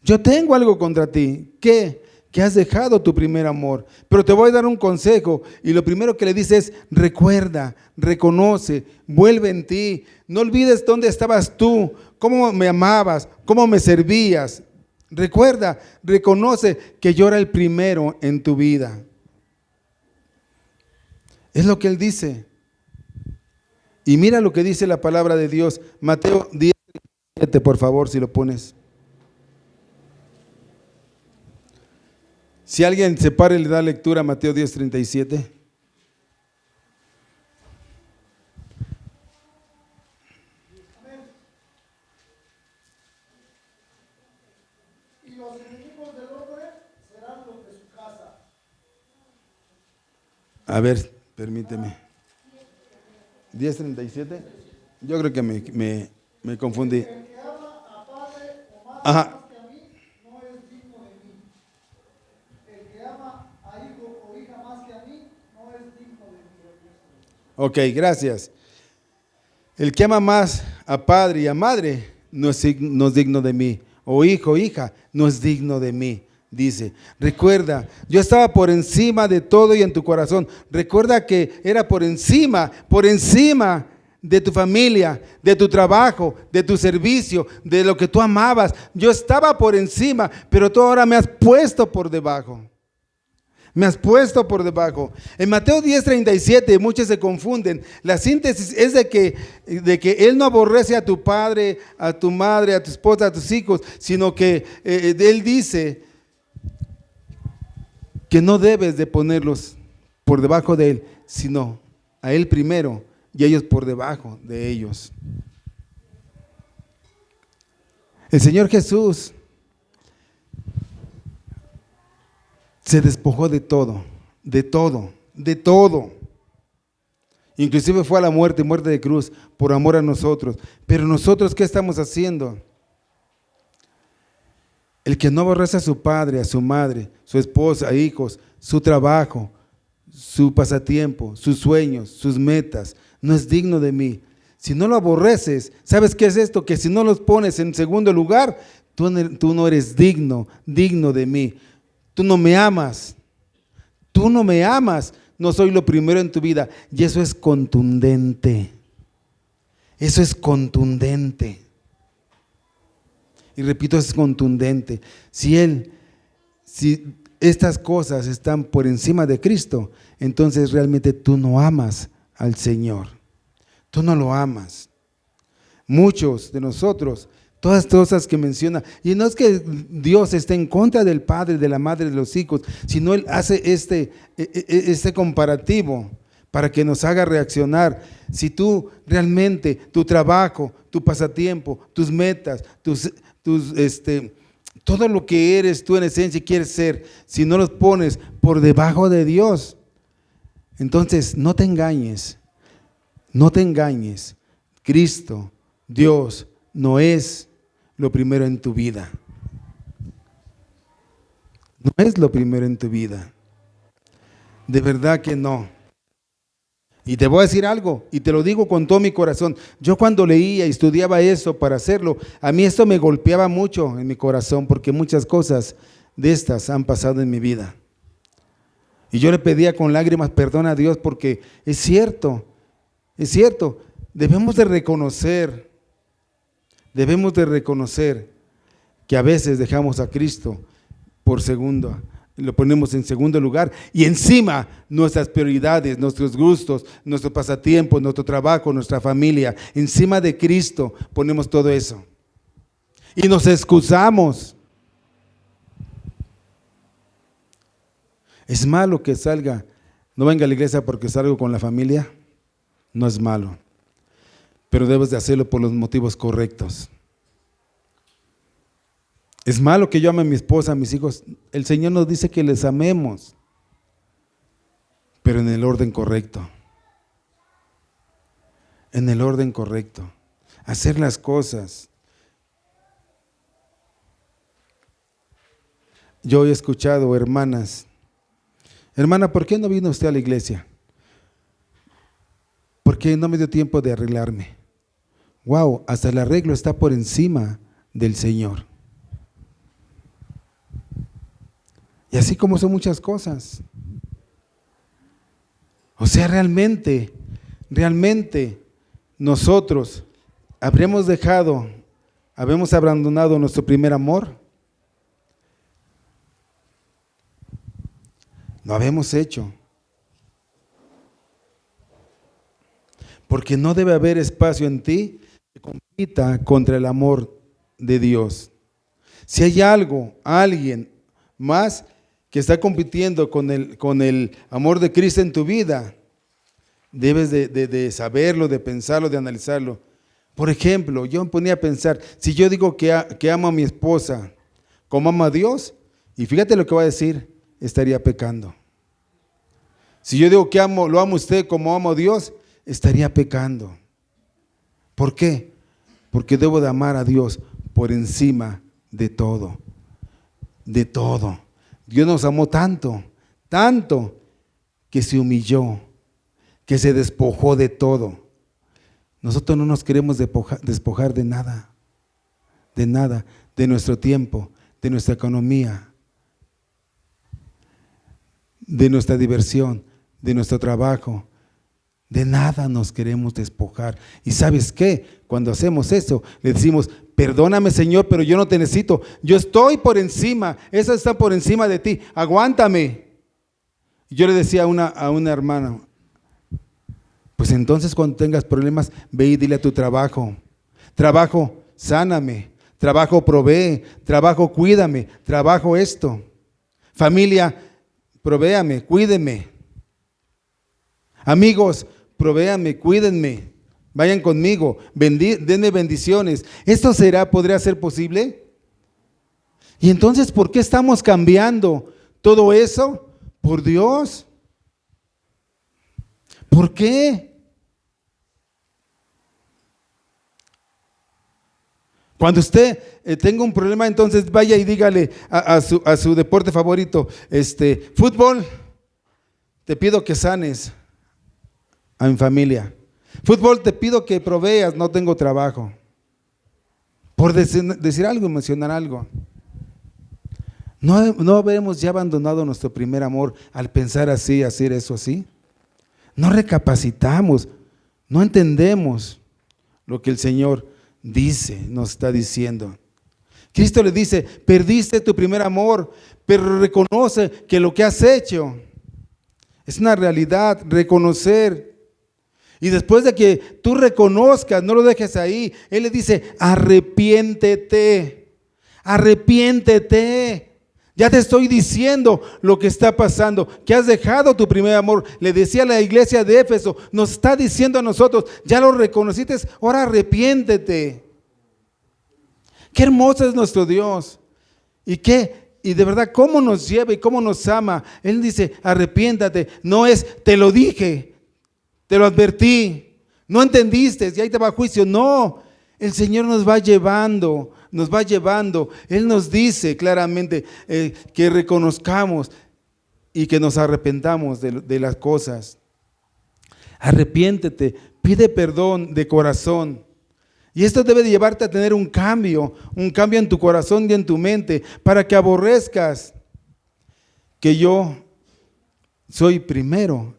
[SPEAKER 1] Yo tengo algo contra ti. ¿Qué? Que has dejado tu primer amor. Pero te voy a dar un consejo. Y lo primero que le dice es, recuerda, reconoce, vuelve en ti. No olvides dónde estabas tú, cómo me amabas, cómo me servías. Recuerda, reconoce que yo era el primero en tu vida. Es lo que él dice. Y mira lo que dice la palabra de Dios. Mateo 10:37, por favor, si lo pones. Si alguien se para y le da lectura a Mateo 10:37.
[SPEAKER 2] Y los enemigos del hombre serán los de su casa.
[SPEAKER 1] A ver, permíteme. 10:37. Yo creo que me confundí.
[SPEAKER 2] El que ama a padre o madre
[SPEAKER 1] Ajá.
[SPEAKER 2] más que a mí, no es digno de mí. El que ama a hijo o hija más que a mí, no es digno de mí.
[SPEAKER 1] Ok, gracias. El que ama más a padre y a madre no es digno de mí. O hijo o hija no es digno de mí. Dice, recuerda, yo estaba por encima de todo y en tu corazón. Recuerda que era por encima de tu familia, de tu trabajo, de tu servicio, de lo que tú amabas. Yo estaba por encima, pero tú ahora me has puesto por debajo. Me has puesto por debajo. En Mateo 10:37 muchos se confunden. La síntesis es de que Él no aborrece a tu padre, a tu madre, a tu esposa, a tus hijos, sino que Él dice que no debes de ponerlos por debajo de Él, sino a Él primero y ellos por debajo de ellos. El Señor Jesús se despojó de todo. Inclusive fue a la muerte de cruz, por amor a nosotros. Pero nosotros, ¿qué estamos haciendo? El que no aborrece a su padre, a su madre, su esposa, hijos, su trabajo, su pasatiempo, sus sueños, sus metas, no es digno de mí. Si no lo aborreces, ¿sabes qué es esto? Que si no los pones en segundo lugar, tú no eres digno de mí. Tú no me amas, no soy lo primero en tu vida. Y eso es contundente, y repito, es contundente. Si estas cosas están por encima de Cristo, entonces realmente tú no amas al Señor. Tú no lo amas. Muchos de nosotros, todas las cosas que menciona, y no es que Dios esté en contra del padre, de la madre, de los hijos, sino Él hace este comparativo para que nos haga reaccionar. Si tú realmente, tu trabajo, tu pasatiempo, tus metas, todo lo que eres tú en esencia y quieres ser, si no los pones por debajo de Dios, entonces no te engañes, no te engañes. Cristo, Dios, no es lo primero en tu vida. No es lo primero en tu vida. De verdad que no. Y te voy a decir algo, y te lo digo con todo mi corazón. Yo cuando leía y estudiaba eso para hacerlo, a mí esto me golpeaba mucho en mi corazón, porque muchas cosas de estas han pasado en mi vida. Y yo le pedía con lágrimas perdón a Dios, porque es cierto, debemos de reconocer que a veces dejamos a Cristo por segundo, lo ponemos en segundo lugar, y encima nuestras prioridades, nuestros gustos, nuestros pasatiempos, nuestro trabajo, nuestra familia, encima de Cristo ponemos todo eso. Y nos excusamos. ¿Es malo que salga, no venga a la iglesia porque salgo con la familia? No es malo, pero debes de hacerlo por los motivos correctos. ¿Es malo que yo ame a mi esposa, a mis hijos? El Señor nos dice que les amemos, pero en el orden correcto. En el orden correcto. Hacer las cosas. Yo he escuchado hermanas, hermana, ¿por qué no vino usted a la iglesia? Porque no me dio tiempo de arreglarme. Wow, hasta el arreglo está por encima del Señor. Y así como son muchas cosas. O sea, realmente nosotros habemos abandonado nuestro primer amor. Lo habemos hecho. Porque no debe haber espacio en ti que compita contra el amor de Dios. Si hay alguien más que está compitiendo con el amor de Cristo en tu vida, debes de saberlo, de pensarlo, de analizarlo. Por ejemplo, yo me ponía a pensar, si yo digo que amo a mi esposa como amo a Dios, y fíjate lo que voy a decir, estaría pecando. Si yo digo que lo amo a usted como amo a Dios, estaría pecando. ¿Por qué? Porque debo de amar a Dios por encima de todo. De todo. Dios nos amó tanto que se humilló, que se despojó de todo. Nosotros no nos queremos despojar de nada, de nuestro tiempo, de nuestra economía, de nuestra diversión, de nuestro trabajo. De nada nos queremos despojar. ¿Y sabes qué? Cuando hacemos eso, le decimos, perdóname Señor, pero yo no te necesito. Yo estoy por encima, eso está por encima de ti, aguántame. Yo le decía a una hermana, pues entonces cuando tengas problemas, ve y dile a tu trabajo, sáname, trabajo provee, trabajo cuídame, trabajo esto. Familia, provéame, cuídeme. Amigos, provéanme, cuídenme, vayan conmigo, denme bendiciones. ¿Esto podría ser posible? Y entonces, ¿por qué estamos cambiando todo eso por Dios? ¿Por qué? Cuando usted tenga un problema, entonces vaya y dígale a su deporte favorito, fútbol, te pido que sanes a mi familia. Fútbol, te pido que proveas, no tengo trabajo. Por decir algo, mencionar algo. ¿No habemos ya abandonado nuestro primer amor al pensar así, hacer eso así? No recapacitamos, no entendemos lo que el Señor dice, nos está diciendo. Cristo le dice, perdiste tu primer amor, pero reconoce que lo que has hecho es una realidad, reconocer. Y después de que tú reconozcas, no lo dejes ahí, Él le dice, arrepiéntete, arrepiéntete. Ya te estoy diciendo lo que está pasando, que has dejado tu primer amor. Le decía a la iglesia de Éfeso, nos está diciendo a nosotros, ya lo reconociste, ahora arrepiéntete. Qué hermoso es nuestro Dios. Y de verdad, cómo nos lleva y cómo nos ama. Él dice, arrepiéntate. No es, te lo dije, te lo advertí, no entendiste y ahí te va a juicio. No, el Señor nos va llevando. Él nos dice claramente que reconozcamos y que nos arrepentamos de las cosas. Arrepiéntete, pide perdón de corazón. Y esto debe de llevarte a tener un cambio en tu corazón y en tu mente, para que aborrezcas que yo soy primero.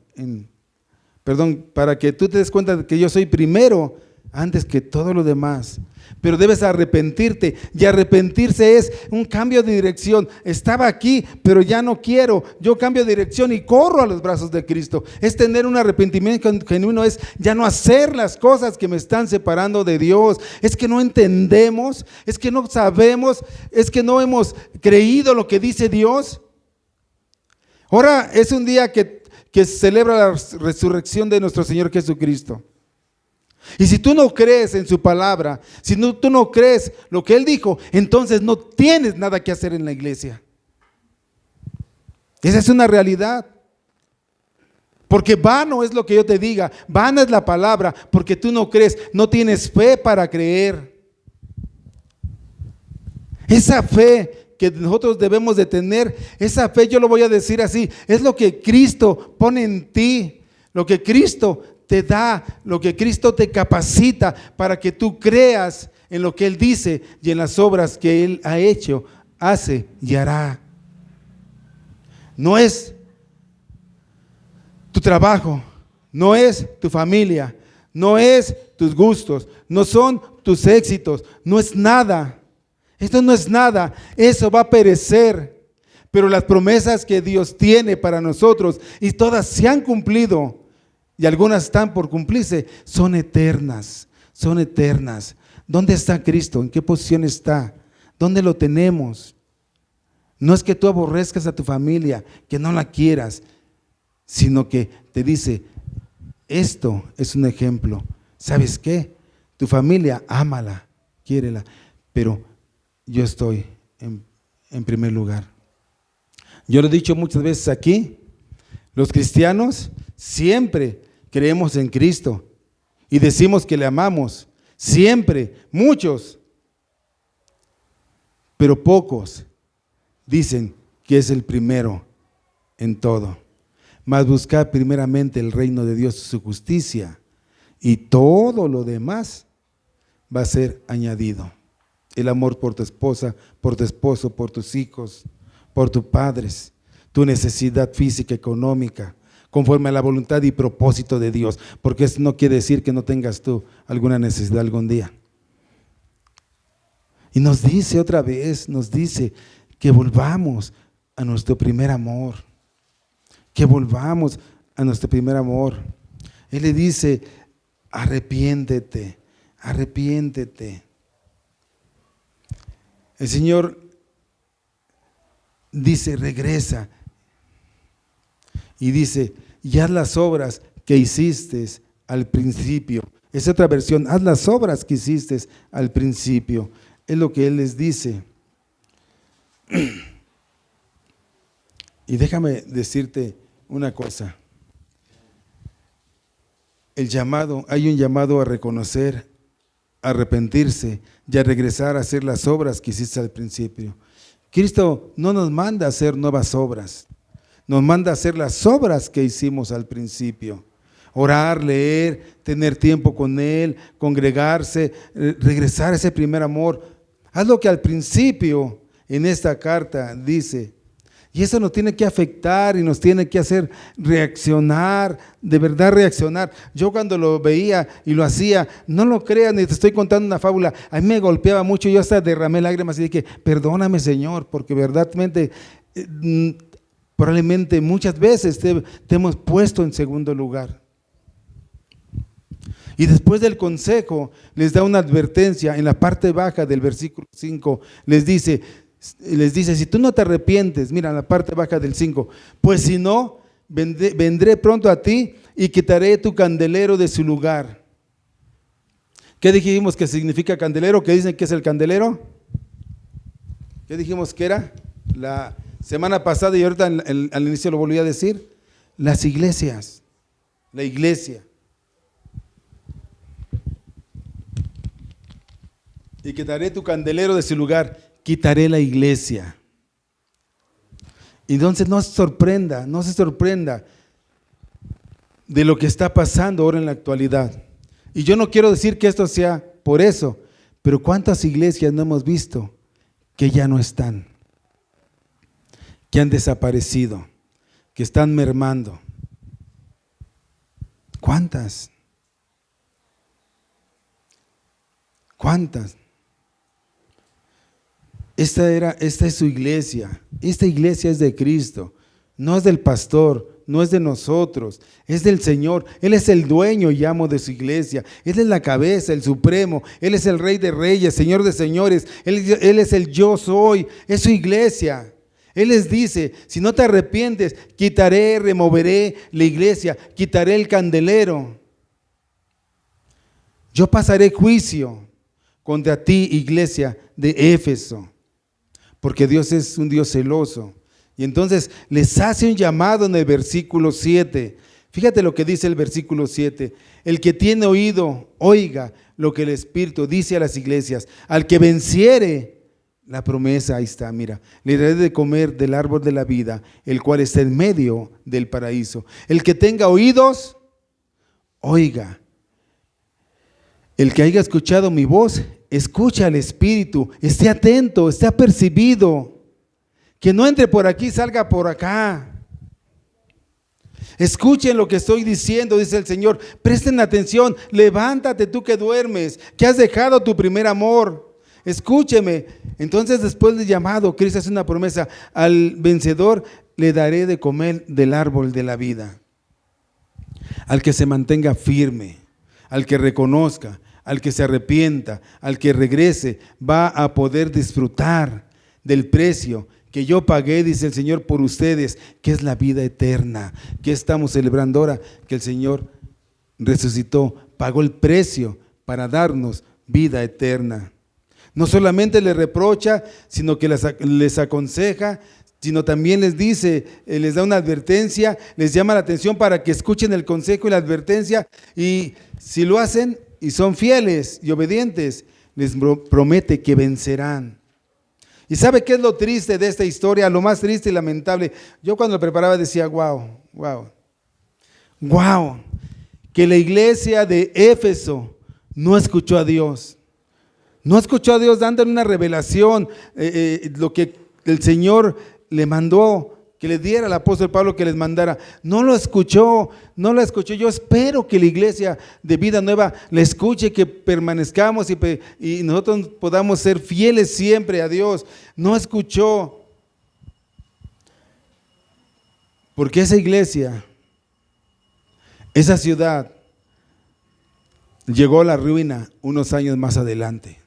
[SPEAKER 1] Para que tú te des cuenta de que yo soy primero antes que todo lo demás. Pero debes arrepentirte, y arrepentirse es un cambio de dirección. Estaba aquí, pero ya no quiero. Yo cambio de dirección y corro a los brazos de Cristo. Es tener un arrepentimiento genuino, es ya no hacer las cosas que me están separando de Dios. Es que no entendemos, es que no sabemos, es que no hemos creído lo que dice Dios. Ahora es un día que celebra la resurrección de nuestro Señor Jesucristo. Y si tú no crees en su palabra, tú no crees lo que Él dijo, entonces no tienes nada que hacer en la iglesia. Esa es una realidad. Porque vano es lo que yo te diga, vana es la palabra, porque tú no crees, no tienes fe para creer. Esa fe que nosotros debemos de tener, esa fe, yo lo voy a decir así, es lo que Cristo pone en ti, lo que Cristo te da, lo que Cristo te capacita para que tú creas en lo que Él dice y en las obras que Él ha hecho, hace y hará. No es tu trabajo, no es tu familia, no es tus gustos, no son tus éxitos, no es nada. Esto no es nada, eso va a perecer. Pero las promesas que Dios tiene para nosotros, y todas se han cumplido, y algunas están por cumplirse, son eternas, son eternas. ¿Dónde está Cristo? ¿En qué posición está? ¿Dónde lo tenemos? No es que tú aborrezcas a tu familia, que no la quieras, sino que te dice, esto es un ejemplo. ¿Sabes qué? Tu familia, ámala, quiérela, pero yo estoy en primer lugar. Yo lo he dicho muchas veces aquí, los cristianos siempre creemos en Cristo y decimos que le amamos, siempre, muchos, pero pocos dicen que es el primero en todo. Mas buscar primeramente el reino de Dios y su justicia, y todo lo demás va a ser añadido. El amor por tu esposa, por tu esposo, por tus hijos, por tus padres, tu necesidad física, económica, conforme a la voluntad y propósito de Dios, porque eso no quiere decir que no tengas tú alguna necesidad algún día. Y nos dice otra vez, nos dice que volvamos a nuestro primer amor, que volvamos a nuestro primer amor. Él le dice, arrepiéntete, arrepiéntete. El Señor dice, regresa. Y dice, y haz las obras que hiciste al principio. Es otra versión, haz las obras que hiciste al principio. Es lo que Él les dice. Y déjame decirte una cosa. Hay un llamado a reconocer, a arrepentirse y a regresar a hacer las obras que hiciste al principio. Cristo no nos manda a hacer nuevas obras, nos manda a hacer las obras que hicimos al principio. Orar, leer, tener tiempo con Él, congregarse, regresar a ese primer amor. Haz lo que al principio en esta carta dice. Y eso nos tiene que afectar y nos tiene que hacer reaccionar, de verdad reaccionar. Yo cuando lo veía y lo hacía, no lo creas ni te estoy contando una fábula, a mí me golpeaba mucho, yo hasta derramé lágrimas y dije, perdóname Señor, porque verdaderamente, probablemente muchas veces te hemos puesto en segundo lugar. Y después del consejo les da una advertencia en la parte baja del versículo 5, les dice, si tú no te arrepientes, mira en la parte baja del 5, pues si no, vendré pronto a ti y quitaré tu candelero de su lugar. ¿Qué dijimos que significa candelero? ¿Qué dicen que es el candelero? ¿Qué dijimos que era? La semana pasada y ahorita al inicio lo volví a decir, las iglesias, la iglesia. Y quitaré tu candelero de su lugar, quitaré la iglesia. Entonces no se sorprenda de lo que está pasando ahora en la actualidad. Y yo no quiero decir que esto sea por eso, pero ¿cuántas iglesias no hemos visto que ya no están? Que han desaparecido, que están mermando. ¿Cuántas? ¿Cuántas? Esta es su iglesia. Esta iglesia es de Cristo, no es del pastor, no es de nosotros, es del Señor. Él es el dueño y amo de su iglesia. Él es la cabeza, el supremo. Él es el Rey de reyes, Señor de señores. Él es el yo soy. Es su iglesia. Él les dice, si no te arrepientes, removeré la iglesia, quitaré el candelero. Yo pasaré juicio contra ti, iglesia de Éfeso, porque Dios es un Dios celoso. Y entonces les hace un llamado en el versículo 7. Fíjate lo que dice el versículo 7. El que tiene oído, oiga lo que el Espíritu dice a las iglesias. Al que venciere, la promesa, ahí está, mira, le daré de comer del árbol de la vida, el cual está en medio del paraíso. El que tenga oídos, oiga. El que haya escuchado mi voz, escucha al Espíritu, esté atento, esté apercibido. Que no entre por aquí, salga por acá. Escuchen lo que estoy diciendo, dice el Señor. Presten atención, levántate tú que duermes, que has dejado tu primer amor. Escúcheme. Entonces después del llamado, Cristo hace una promesa. Al vencedor le daré de comer del árbol de la vida. Al que se mantenga firme, al que reconozca, al que se arrepienta, al que regrese, va a poder disfrutar del precio que yo pagué, dice el Señor, por ustedes, que es la vida eterna. Que estamos celebrando ahora, que el Señor resucitó, pagó el precio para darnos vida eterna. No solamente les reprocha, sino que les aconseja, sino también les dice, les da una advertencia, les llama la atención para que escuchen el consejo y la advertencia, y si lo hacen y son fieles y obedientes, les promete que vencerán. ¿Y sabe qué es lo triste de esta historia? Lo más triste y lamentable. Yo cuando lo preparaba decía, wow, que la iglesia de Éfeso no escuchó a Dios. No escuchó a Dios dándole una revelación, lo que el Señor le mandó, que le diera al apóstol Pablo que les mandara. No lo escuchó. Yo espero que la iglesia de Vida Nueva la escuche, que permanezcamos y nosotros podamos ser fieles siempre a Dios. No escuchó. Porque esa iglesia, esa ciudad, llegó a la ruina unos años más adelante.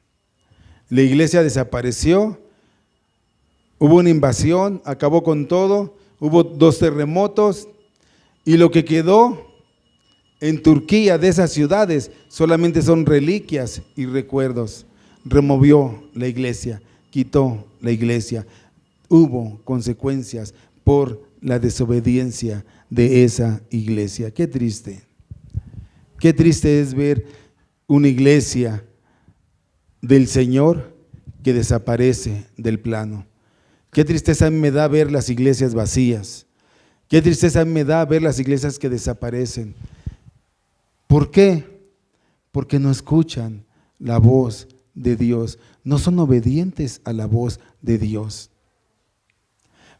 [SPEAKER 1] La iglesia desapareció. Hubo una invasión, acabó con todo, hubo 2 terremotos y lo que quedó en Turquía de esas ciudades solamente son reliquias y recuerdos. Removió la iglesia, quitó la iglesia. Hubo consecuencias por la desobediencia de esa iglesia. Qué triste es ver una iglesia del Señor que desaparece del plano. Qué tristeza me da ver las iglesias vacías. Qué tristeza me da ver las iglesias que desaparecen. ¿Por qué? Porque no escuchan la voz de Dios. No son obedientes a la voz de Dios.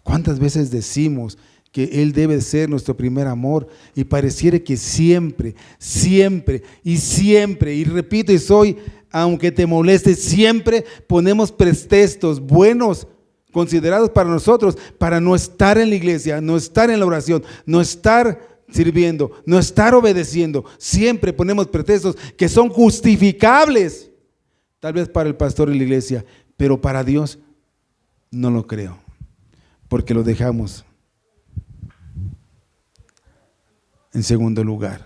[SPEAKER 1] ¿Cuántas veces decimos que Él debe ser nuestro primer amor? Y pareciera que siempre, siempre y siempre, y repito y soy, aunque te moleste, siempre ponemos pretextos buenos considerados para nosotros, para no estar en la iglesia, no estar en la oración, no estar sirviendo, no estar obedeciendo. Siempre ponemos pretextos que son justificables, tal vez para el pastor en la iglesia, pero para Dios no lo creo, porque lo dejamos en segundo lugar.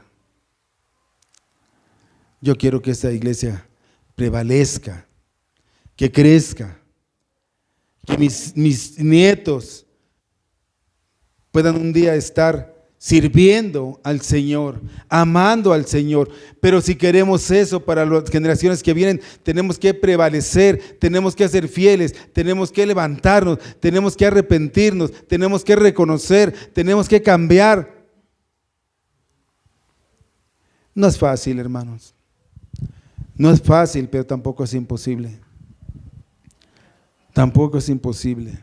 [SPEAKER 1] Yo quiero que esta iglesia prevalezca, que crezca, que mis nietos puedan un día estar sirviendo al Señor, amando al Señor. Pero si queremos eso para las generaciones que vienen, tenemos que prevalecer, tenemos que ser fieles, tenemos que levantarnos, tenemos que arrepentirnos, tenemos que reconocer, tenemos que cambiar. No es fácil, hermanos. No es fácil, pero tampoco es imposible. Tampoco es imposible.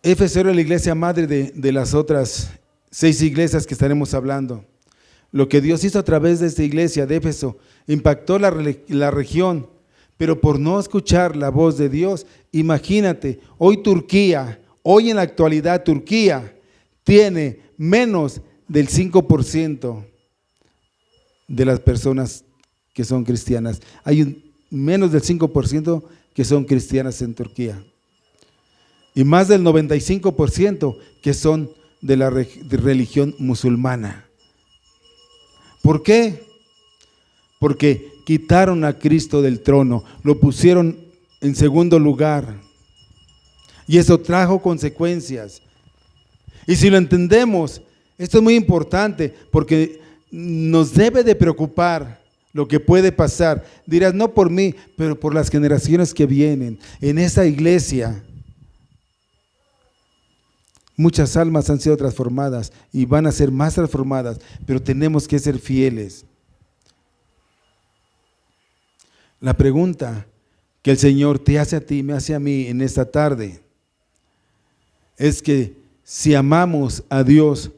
[SPEAKER 1] Éfeso era la iglesia madre de las otras 6 iglesias que estaremos hablando. Lo que Dios hizo a través de esta iglesia de Éfeso impactó la región, pero por no escuchar la voz de Dios, imagínate, hoy Turquía, hoy en la actualidad Turquía tiene menos del 5% de las personas que son cristianas. Hay menos del 5% que son cristianas en Turquía. Y más del 95% que son de la religión musulmana. ¿Por qué? Porque quitaron a Cristo del trono, lo pusieron en segundo lugar. Y eso trajo consecuencias. Y si lo entendemos, esto es muy importante porque nos debe de preocupar lo que puede pasar. Dirás, no por mí, pero por las generaciones que vienen. En esa iglesia muchas almas han sido transformadas y van a ser más transformadas, pero tenemos que ser fieles. La pregunta que el Señor te hace a ti, me hace a mí en esta tarde, es que si amamos a Dios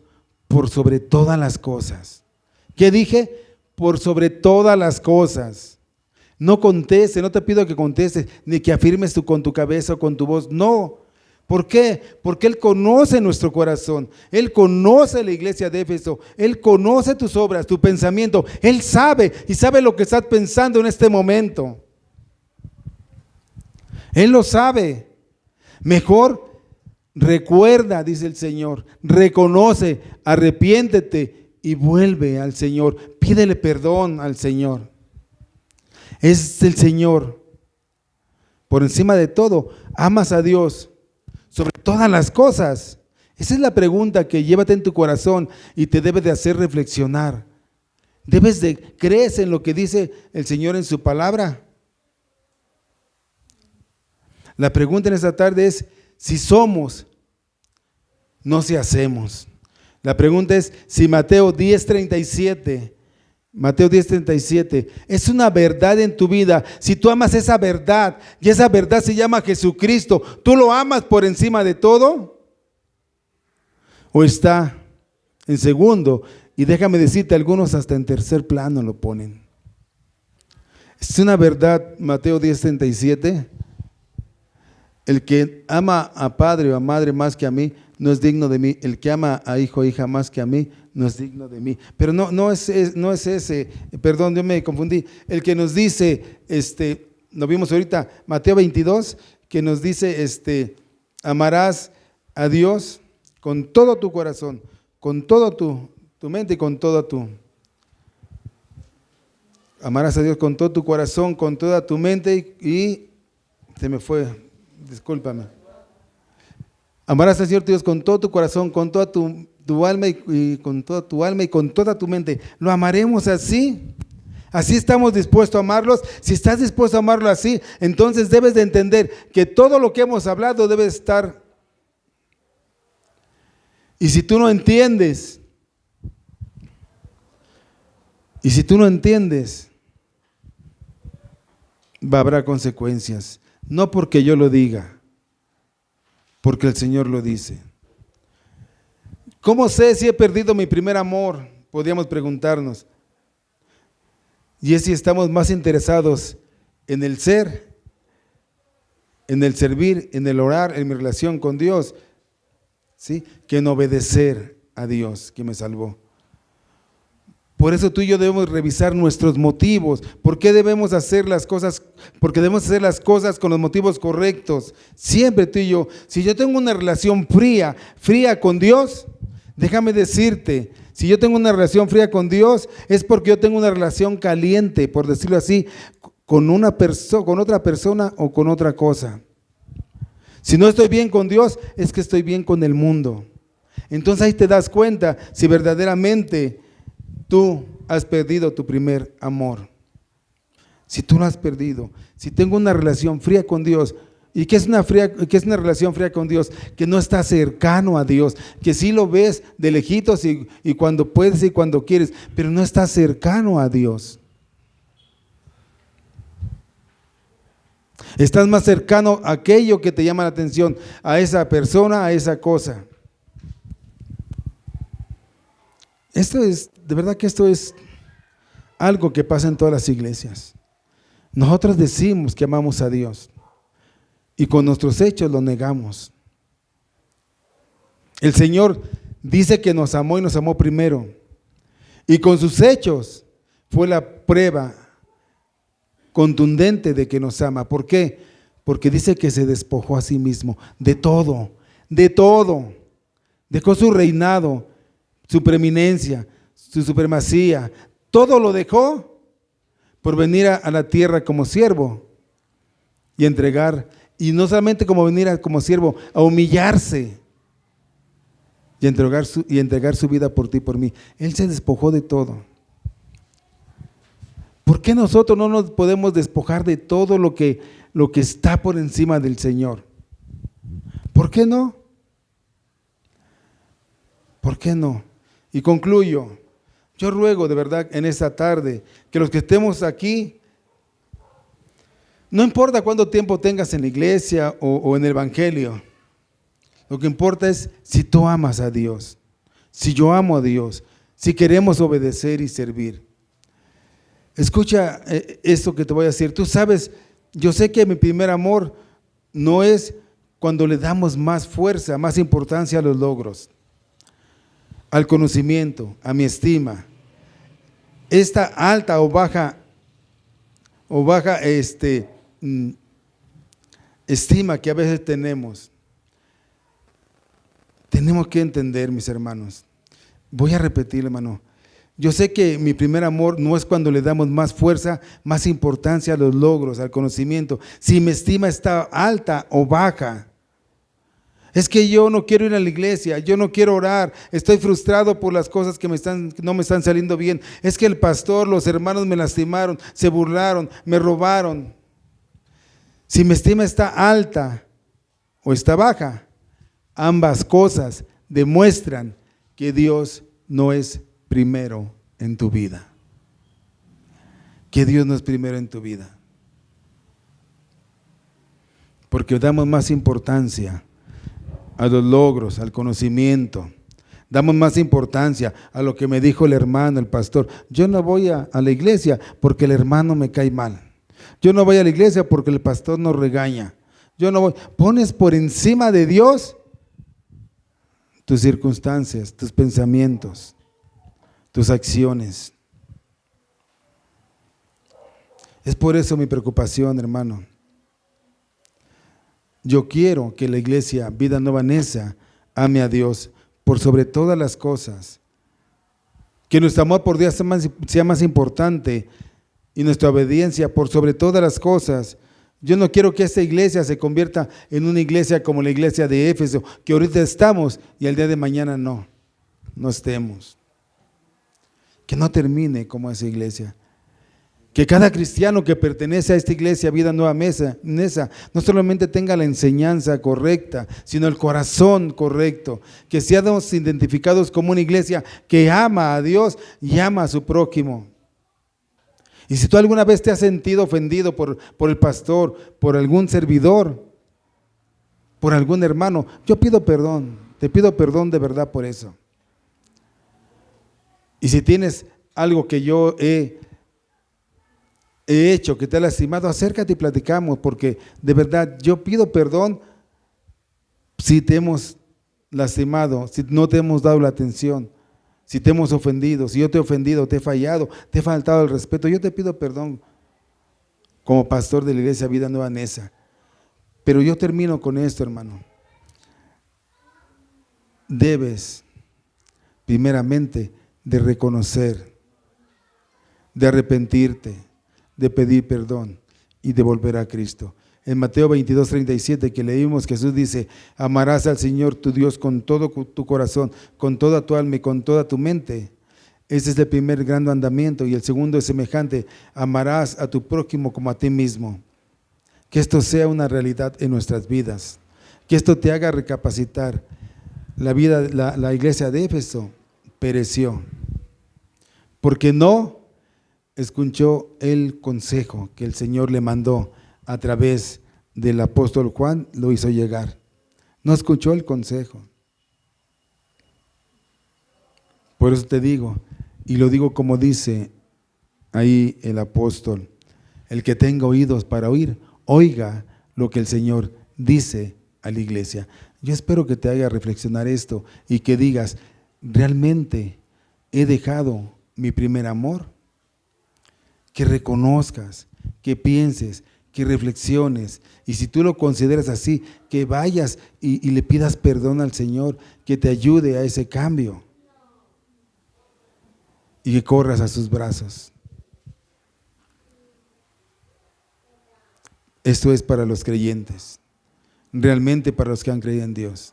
[SPEAKER 1] por sobre todas las cosas. ¿Qué dije? Por sobre todas las cosas. No conteste, no te pido que contestes, ni que afirmes con tu cabeza o con tu voz, no. ¿Por qué? Porque Él conoce nuestro corazón, Él conoce la iglesia de Éfeso, Él conoce tus obras, tu pensamiento, Él sabe y sabe lo que estás pensando en este momento. Él lo sabe. Mejor recuerda, dice el Señor, reconoce, arrepiéntete y vuelve al Señor, pídele perdón al Señor. Es el Señor. Por encima de todo, amas a Dios sobre todas las cosas. Esa es la pregunta que llévate en tu corazón y te debe de hacer reflexionar. Debes de creer en lo que dice el Señor en su palabra. La pregunta en esta tarde es si somos, no si hacemos. La pregunta es si Mateo 10:37, Mateo 10:37 es una verdad en tu vida. Si tú amas esa verdad y esa verdad se llama Jesucristo, ¿tú lo amas por encima de todo? ¿O está en segundo? Y déjame decirte, algunos hasta en tercer plano lo ponen. Es una verdad, Mateo 10:37. El que ama a padre o a madre más que a mí, no es digno de mí. El que ama a hijo o hija más que a mí, no es digno de mí. Pero no es ese, perdón, yo me confundí. El que nos dice, lo vimos ahorita, Mateo 22, que nos dice, amarás a Dios con todo tu corazón, con toda tu mente y con toda tu... Amarás a Dios con todo tu corazón, con toda tu mente y se me fue, discúlpame. Amarás al Señor Dios con todo tu corazón, con toda tu alma y con toda tu alma y con toda tu mente. ¿Lo amaremos así? ¿Así estamos dispuestos a amarlos? Si estás dispuesto a amarlo así, entonces debes de entender que todo lo que hemos hablado debe estar. Y si tú no entiendes, habrá consecuencias. No porque yo lo diga, porque el Señor lo dice. ¿Cómo sé si he perdido mi primer amor? Podríamos preguntarnos. Y es si estamos más interesados en el ser, en el servir, en el orar, en mi relación con Dios, ¿sí?, que en obedecer a Dios que me salvó. Por eso tú y yo debemos revisar nuestros motivos. ¿Por qué debemos hacer las cosas? Porque debemos hacer las cosas con los motivos correctos. Siempre tú y yo. Si yo tengo una relación fría con Dios, déjame decirte, si yo tengo una relación fría con Dios, es porque yo tengo una relación caliente, por decirlo así, con con otra persona o con otra cosa. Si no estoy bien con Dios, es que estoy bien con el mundo. Entonces ahí te das cuenta si verdaderamente tú has perdido tu primer amor. Si tú lo has perdido, si tengo una relación fría con Dios. ¿Y qué es una relación fría con Dios? Que no está cercano a Dios, que sí lo ves de lejitos y cuando puedes y cuando quieres, pero no está cercano a Dios. Estás más cercano a aquello que te llama la atención, a esa persona, a esa cosa. De verdad que esto es algo que pasa en todas las iglesias. Nosotros decimos que amamos a Dios y con nuestros hechos lo negamos. El Señor dice que nos amó y nos amó primero, y con sus hechos fue la prueba contundente de que nos ama. ¿Por qué? Porque dice que se despojó a sí mismo de todo. Dejó su reinado, su preeminencia, su supremacía, todo lo dejó por venir a la tierra como siervo y entregar, y no solamente como venir como siervo, a humillarse y entregar su vida por ti y por mí. Él se despojó de todo. ¿Por qué nosotros no nos podemos despojar de todo lo que está por encima del Señor? ¿Por qué no? ¿Por qué no? Y concluyo. Yo ruego de verdad en esta tarde que los que estemos aquí, no importa cuánto tiempo tengas en la iglesia o en el evangelio, lo que importa es si tú amas a Dios, si yo amo a Dios, si queremos obedecer y servir. Escucha esto que te voy a decir. Tú sabes, yo sé que mi primer amor no es cuando le damos más fuerza, más importancia a los logros, al conocimiento, a mi estima. Esta alta o baja estima que a veces tenemos que entender, mis hermanos. Voy a repetir, hermano. Yo sé que mi primer amor no es cuando le damos más fuerza, más importancia a los logros, al conocimiento. Si mi estima está alta o baja. Es que yo no quiero ir a la iglesia, yo no quiero orar, estoy frustrado por las cosas que no me están saliendo bien. Es que el pastor, los hermanos me lastimaron, se burlaron, me robaron. Si mi estima está alta o está baja, ambas cosas demuestran que Dios no es primero en tu vida. Que Dios no es primero en tu vida. Porque damos más importancia a los logros, al conocimiento. Damos más importancia a lo que me dijo el hermano, el pastor. Yo no voy a la iglesia porque el hermano me cae mal. Yo no voy a la iglesia porque el pastor nos regaña. Yo no voy. Pones por encima de Dios tus circunstancias, tus pensamientos, tus acciones. Es por eso mi preocupación, hermano. Yo quiero que la iglesia Vida Nueva Neza ame a Dios por sobre todas las cosas. Que nuestro amor por Dios sea más importante y nuestra obediencia por sobre todas las cosas. Yo no quiero que esta iglesia se convierta en una iglesia como la iglesia de Éfeso, que ahorita estamos y el día de mañana no estemos. Que no termine como esa iglesia. Que cada cristiano que pertenece a esta iglesia Vida Nueva Neza no solamente tenga la enseñanza correcta, sino el corazón correcto. Que seamos identificados como una iglesia que ama a Dios y ama a su prójimo. Y si tú alguna vez te has sentido ofendido por el pastor, por algún servidor, por algún hermano, yo pido perdón, te pido perdón de verdad por eso. Y si tienes algo que yo he hecho que te ha lastimado, acércate y platicamos, porque de verdad yo pido perdón si te hemos lastimado, si no te hemos dado la atención, si te hemos ofendido, si yo te he ofendido, te he fallado, te he faltado el respeto, yo te pido perdón como pastor de la Iglesia Vida Nueva Nesa. Pero yo termino con esto, hermano. Debes, primeramente, de reconocer, de arrepentirte, de pedir perdón y de volver a Cristo. En Mateo 22:37 que leímos, Jesús dice: amarás al Señor tu Dios con todo tu corazón, con toda tu alma y con toda tu mente. Ese es el primer gran mandamiento, y el segundo es semejante: amarás a tu prójimo como a ti mismo. Que esto sea una realidad en nuestras vidas, que esto te haga recapacitar. La iglesia de Éfeso pereció porque no escuchó el consejo que el Señor le mandó a través del apóstol Juan, lo hizo llegar. No escuchó el consejo. Por eso te digo, y lo digo como dice ahí el apóstol: el que tenga oídos para oír, oiga lo que el Señor dice a la iglesia. Yo espero que te haga reflexionar esto y que digas: ¿realmente he dejado mi primer amor? Que reconozcas, que pienses, que reflexiones, y si tú lo consideras así, que vayas y le pidas perdón al Señor, que te ayude a ese cambio y que corras a sus brazos. Esto es para los creyentes, realmente para los que han creído en Dios.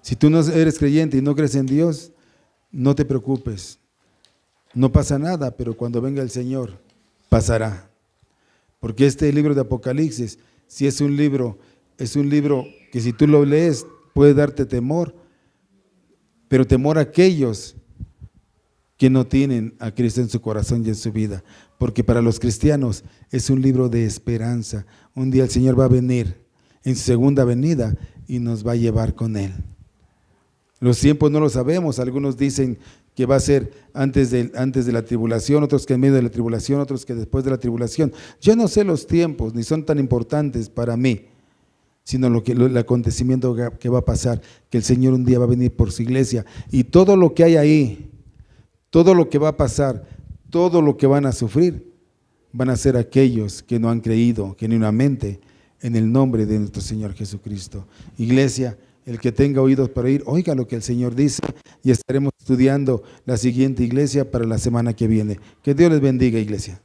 [SPEAKER 1] Si tú no eres creyente y no crees en Dios, no te preocupes, no pasa nada, pero cuando venga el Señor, pasará. Porque este libro de Apocalipsis, si es un libro que si tú lo lees puede darte temor, pero temor a aquellos que no tienen a Cristo en su corazón y en su vida, porque para los cristianos es un libro de esperanza. Un día el Señor va a venir en su segunda venida y nos va a llevar con Él. Los tiempos no lo sabemos, algunos dicen que va a ser antes de la tribulación, otros que en medio de la tribulación, otros que después de la tribulación. Yo no sé los tiempos, ni son tan importantes para mí, sino el acontecimiento que va a pasar, que el Señor un día va a venir por su iglesia, y todo lo que hay ahí, todo lo que va a pasar, todo lo que van a sufrir, van a ser aquellos que no han creído genuinamente en el nombre de nuestro Señor Jesucristo. Iglesia, el que tenga oídos para oír, oiga lo que el Señor dice, y estaremos estudiando la siguiente iglesia para la semana que viene. Que Dios les bendiga, iglesia.